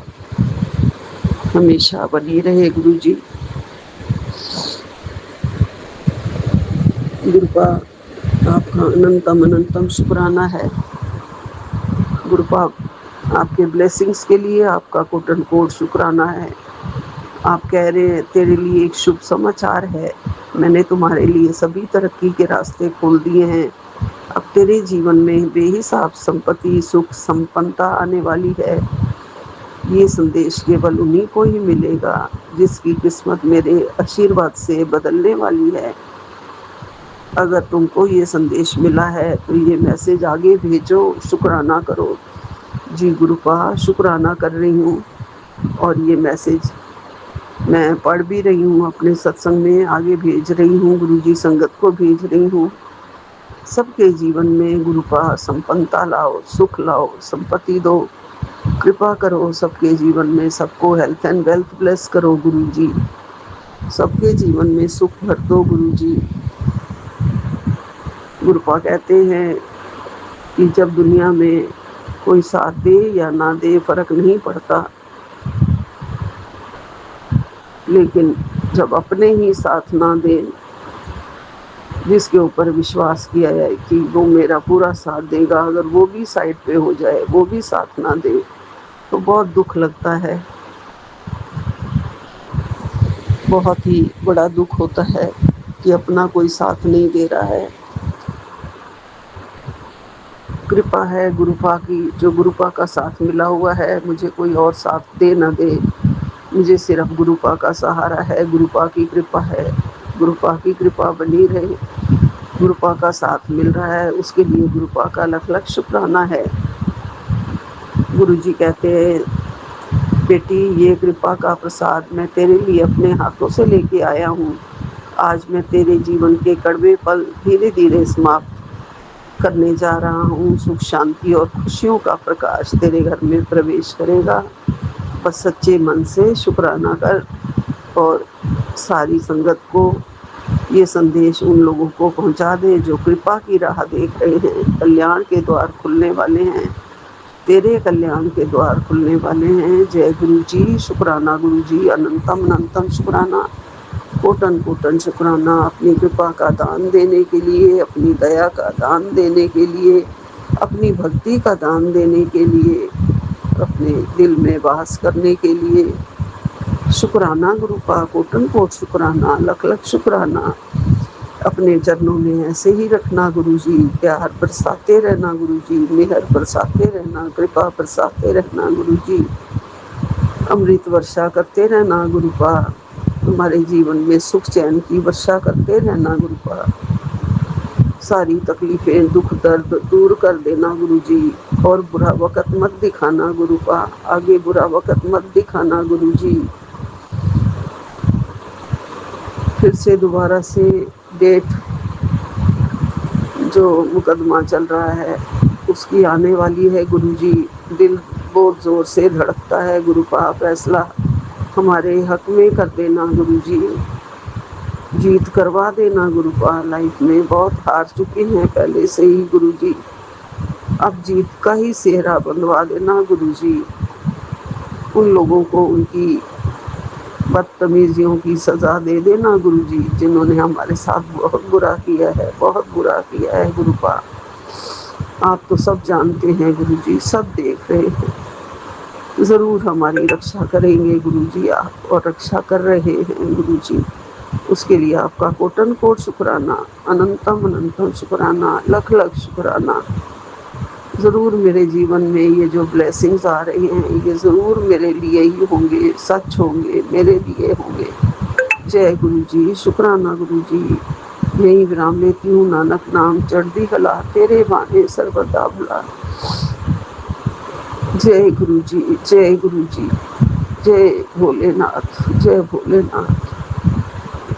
हमेशा बनी रहे गुरु जी। गुरुपा आपका अनंतम अनंतम शुक्राना है। गुरुपा आपके ब्लेसिंग्स के लिए आपका कोट एंड कोट शुक्राना है। आप कह रहे हैं तेरे लिए एक शुभ समाचार है, मैंने तुम्हारे लिए सभी तरक्की के रास्ते खोल दिए हैं। अब तेरे जीवन में बेहिसाब संपत्ति, सुख, संपन्नता आने वाली है। ये संदेश केवल उन्हीं को ही मिलेगा जिसकी किस्मत मेरे आशीर्वाद से बदलने वाली है। अगर तुमको ये संदेश मिला है तो ये मैसेज आगे भेजो, शुक्राना करो। जी गुरुपा, शुक्राना कर रही हूँ और ये मैसेज मैं पढ़ भी रही हूँ, अपने सत्संग में आगे भेज रही हूँ, गुरुजी संगत को भेज रही हूँ। सबके जीवन में गुरुपा संपन्नता लाओ, सुख लाओ, संपत्ति दो, कृपा करो सबके जीवन में, सबको हेल्थ एंड वेल्थ ब्लेस करो गुरुजी, सबके जीवन में सुख भर दो गुरुजी। गुरुपा कहते हैं कि जब दुनिया में कोई साथ दे या ना दे फर्क नहीं पड़ता, लेकिन जब अपने ही साथ ना दे, जिसके ऊपर विश्वास किया है कि वो मेरा पूरा साथ देगा, अगर वो भी साइड पे हो जाए, वो भी साथ ना दे, तो बहुत दुख लगता है। बहुत ही बड़ा दुख होता है कि अपना कोई साथ नहीं दे रहा है। कृपा है गुरुपा की, जो गुरुपा का साथ मिला हुआ है, मुझे कोई और साथ दे ना दे, मुझे सिर्फ गुरुपा का सहारा है, गुरुपा की कृपा है। गुरुपा की कृपा बनी रहे, गुरुपा का साथ मिल रहा है, उसके लिए गुरुपा का लख लख शुक्राना है। गुरुजी कहते हैं, बेटी ये कृपा का प्रसाद मैं तेरे लिए अपने हाथों से लेके आया हूँ। आज मैं तेरे जीवन के कड़वे पल धीरे धीरे समाप्त करने जा रहा हूँ। सुख, शांति और खुशियों का प्रकाश तेरे घर में प्रवेश करेगा। बस सच्चे मन से शुक्राना कर और सारी संगत को ये संदेश उन लोगों को पहुंचा दे जो कृपा की राह देख रहे हैं। कल्याण के द्वार खुलने वाले हैं, तेरे कल्याण के द्वार खुलने वाले हैं। जय गुरु जी, शुक्राना गुरु जी, अनंतम अनंतम शुक्राना, कोटन कोटन शुक्राना अपनी कृपा का दान देने के लिए, अपनी दया का दान देने के लिए, अपनी भक्ति का दान देने के लिए, अपने दिल में वास करने के लिए। शुक्राना गुरुपा, कोटन कोट शुक्राना, लख लख शुक्राना। अपने चरणों में ऐसे ही रखना गुरुजी, प्यार बरसाते रहना गुरुजी, मेहर बरसाते रहना, कृपा बरसाते रहना गुरुजी, अमृत वर्षा करते रहना गुरुपा, हमारे जीवन में सुख चैन की वर्षा करते रहना गुरुपा। सारी तकलीफें, दुख दर्द दूर कर देना गुरुजी, और बुरा वक़्त मत दिखाना गुरुपा, आगे बुरा वक़्त मत दिखाना गुरुजी। फिर से दोबारा से डेट, जो मुकदमा चल रहा है उसकी आने वाली है गुरुजी। दिल बहुत ज़ोर से धड़कता है गुरुपा, फैसला हमारे हक में कर देना गुरुजी, जीत करवा देना गुरुपा। लाइफ में बहुत हार चुके हैं पहले से ही गुरुजी, अब जीत का ही सेहरा बंधवा देना गुरुजी। उन लोगों को उनकी बदतमीजियों की सज़ा दे देना गुरुजी, जिन्होंने हमारे साथ बहुत बुरा किया है, बहुत बुरा किया है गुरुपा। आप तो सब जानते हैं गुरुजी, सब देख रहे हैं, ज़रूर हमारी रक्षा करेंगे गुरुजी आप, और रक्षा कर रहे हैं गुरुजी। उसके लिए आपका कोटन कोट शुक्राना, अनंतम अनंतम शुक्राना, लख लख शुक्राना। ज़रूर मेरे जीवन में ये जो ब्लेसिंग्स आ रही हैं ये ज़रूर मेरे लिए ही होंगे, सच होंगे, मेरे लिए होंगे। जय गुरु जी, शुक्राना गुरु जी। यही विराम लेती हूँ। नानक नाम चढ़ती कला, तेरे बाने सर्वदा भला। जय गुरु जी, जय गुरु जी, जय भोलेनाथ, जय भोलेनाथ।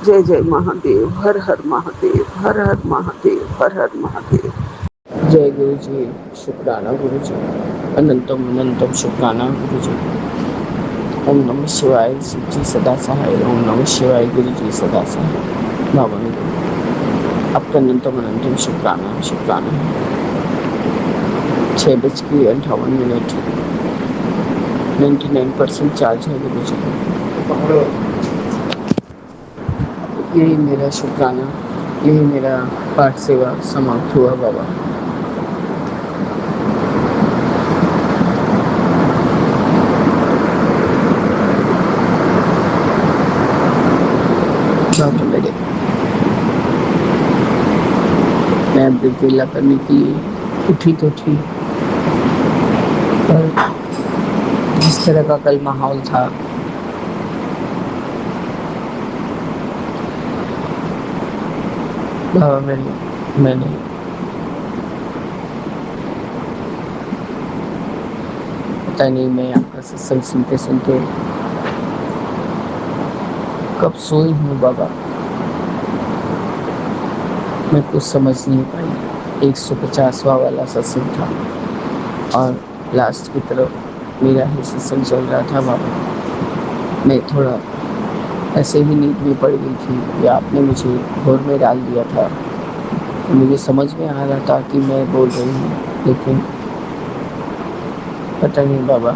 जय जय महादेव, हर हर महादेव, हर हर महादेव, हर हर महादेव। जय गुरु जी, शुक्राना गुरु जी, अनंतम अनंतम शुक्राना गुरु जी। ओम नमः शिवाय, शिव जी सदा सहाय। ओम नमः शिवाय, गुरु जी सदा सहाय। बाबा मेरे आपका अनंतम अनंतम शुक्राना शुक्राना। 6:58 99% चार्ज है गुरु जी। यही मेरा शुक्राना, यही मेरा पाठ सेवा समाप्त हुआ बाबा। बाबा मेरे, मैं अब विला करने के लिए उठी तो थी, पर जिस तरह का कल माहौल था, बाबा मैंने पता नहीं, मैं आपका सत्संग सुनते सुनते कब सोई हूँ बाबा, मैं कुछ समझ नहीं पाई। 150वां वाला सत्संग था और लास्ट की तरफ मेरा ही सत्संग चल रहा था बाबा। मैं थोड़ा ऐसे ही नींद में पड़ गई थी या आपने मुझे घोर में डाल दिया था, तो मुझे समझ में आ रहा था कि मैं बोल रही हूँ, लेकिन पता नहीं बाबा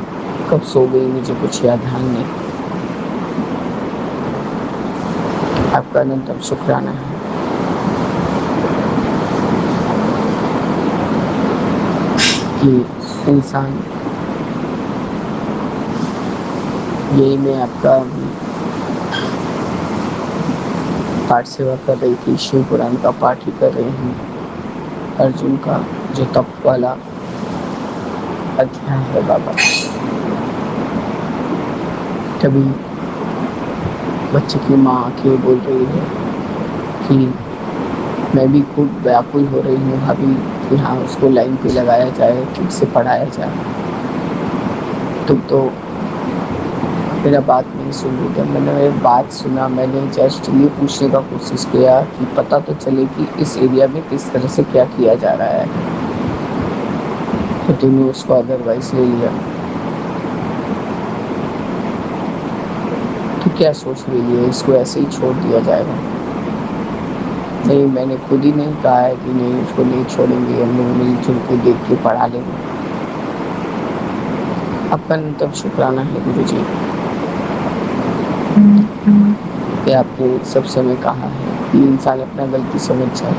कब सो गई, मुझे कुछ याद ध्यान नहीं। आपका अनंतम शुक्राना है कि इंसान, यही मैं आपका पाठ सेवा कर रही थी, शिव पुराण का पाठ ही कर रही हूँ। अर्जुन का जो तप वाला अध्याय है बाबा, तभी बच्चे की माँ आके बोल रही है कि मैं भी खूब व्याकुल हो रही हूँ अभी कि हाँ उसको लाइन पे लगाया जाए, ठीक से पढ़ाया जाए। तुम तो मेरा बात नहीं सुन रही। जब मैंने मेरी बात सुना, मैंने जस्ट ये पूछने का कोशिश किया कि पता तो चले कि इस एरिया में किस तरह से क्या किया जा रहा है, तो तुमने उसको अदरवाइज ले लिया। तो क्या सोच रही है, इसको ऐसे ही छोड़ दिया जाएगा? नहीं, मैंने खुद ही नहीं कहा है कि नहीं उसको नहीं छोड़ेंगे, हम लोग मिलजुल के देख के पढ़ा लेंगे। आपका तब शुक्राना है गुरु जी कि आपने सब समय कहा है कि इंसान अपना गलती समझ जाए,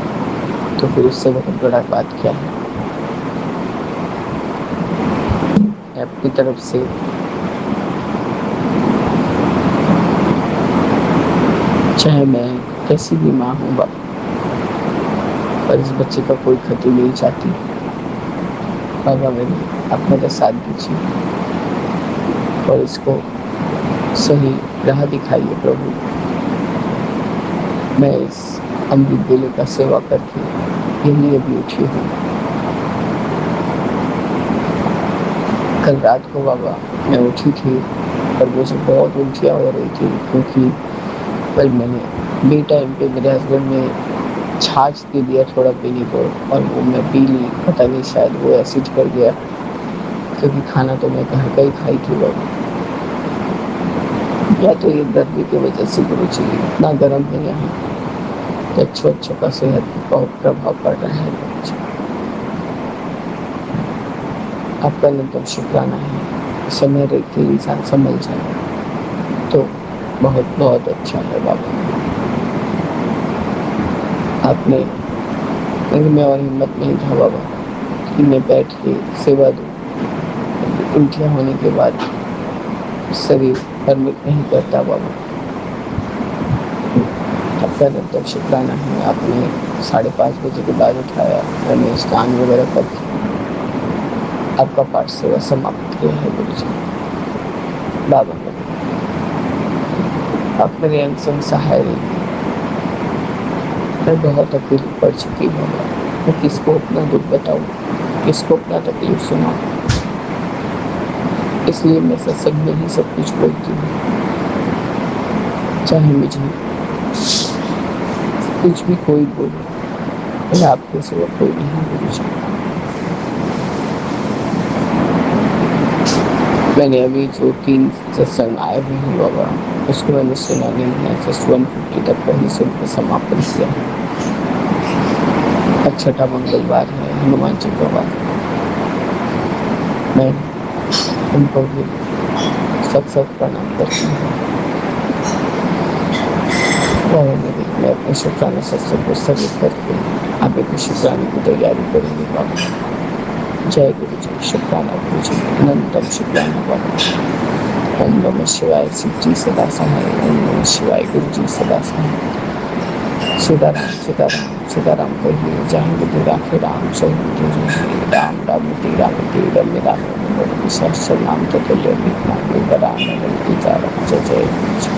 तो फिर उससे बहुत बड़ा बात क्या है। अपनी तरफ से चाहे मैं कैसी भी माँ हूँ बाबा, पर इस बच्चे का कोई क्षति नहीं चाहती। बाबा मेरे, आप मेरा साथ दीजिए और इसको सही राह दिखाइए प्रभु। मैं इस अमृत बेले का सेवा करके यही अभी उठी हूँ। कल रात को बाबा मैं उठी थी, पर मुझे बहुत उल्टियाँ हो रही थी, क्योंकि कल मैंने बे टाइम पे मेरे हस्बैंड ने छाछ दे दिया थोड़ा पीने को, और वो मैं पी ली। पता नहीं शायद वो एसिड कर गया, क्योंकि खाना तो मैं घर का ही खाई थी बाबा। या तो ये गर्मी की वजह से गुरु जी इतना गर्म है यहाँ, तो बच्चों का सेहत पर बहुत प्रभाव पड़ रहा है। आपका निरंतर शुक्राना है। समय रहते इंसान समझ जाए तो बहुत बहुत अच्छा है बाबा। आपने कहीं में और हिम्मत नहीं था बाबा कि मैं बैठ के सेवा दूँ। उल्टियाँ होने के बाद शरीर परमिट नहीं करता बाबा। आपका निरंतर शुक्राना है। आपने 5:30 बजे के बाद उठाया, मैंने स्नान वगैरह करके आपका पाठ सेवा समाप्त किया है गुरु जी। बाबा आप मेरे अंग संग सहाय रहिए। मैं बहुत अकेली पड़ चुकी हूँ। मैं किसको अपना दुख बताऊँ, किसको अपना तकलीफ सुनाऊँ। इसलिए मैं सत्संग में ही सब कुछ बोलती हूँ, चाहे मुझे कुछ भी कोई बोले, मैं आपके सिवा कोई नहीं गुरु जी। मैंने अभी जो 3 सत्संग आए हुए हैं बाबा, उसको मैंने सुना नहीं है। जस्ट 150 तक पहले सुन के समापन किया। आज छठा मंगलवार है, हनुमान जी का वार। मैं उनको भी सत प्रणाम करती हूँ। मैं अपने शुक्राना सत्संग को स्थगित करके आगे की शुक्राने की तैयारी करूँगी बाबा। जय गुरु जी। शुक्राना गुरु जी, अनंतम शुक्राना बाबा। ओम नमः शिवाय। शिव जी सदा सहाय। ओम नमः शिवाय। गुरु जी सदा सहाय। सीताराम सीताराम सीताराम कहिए, जहाँ बुद्धि राखे राम, सही बुद्धि रहे राम। रामति रामति रम्य राम, सहस्र नाम ततुल्य विक्रम, बरान जय जय।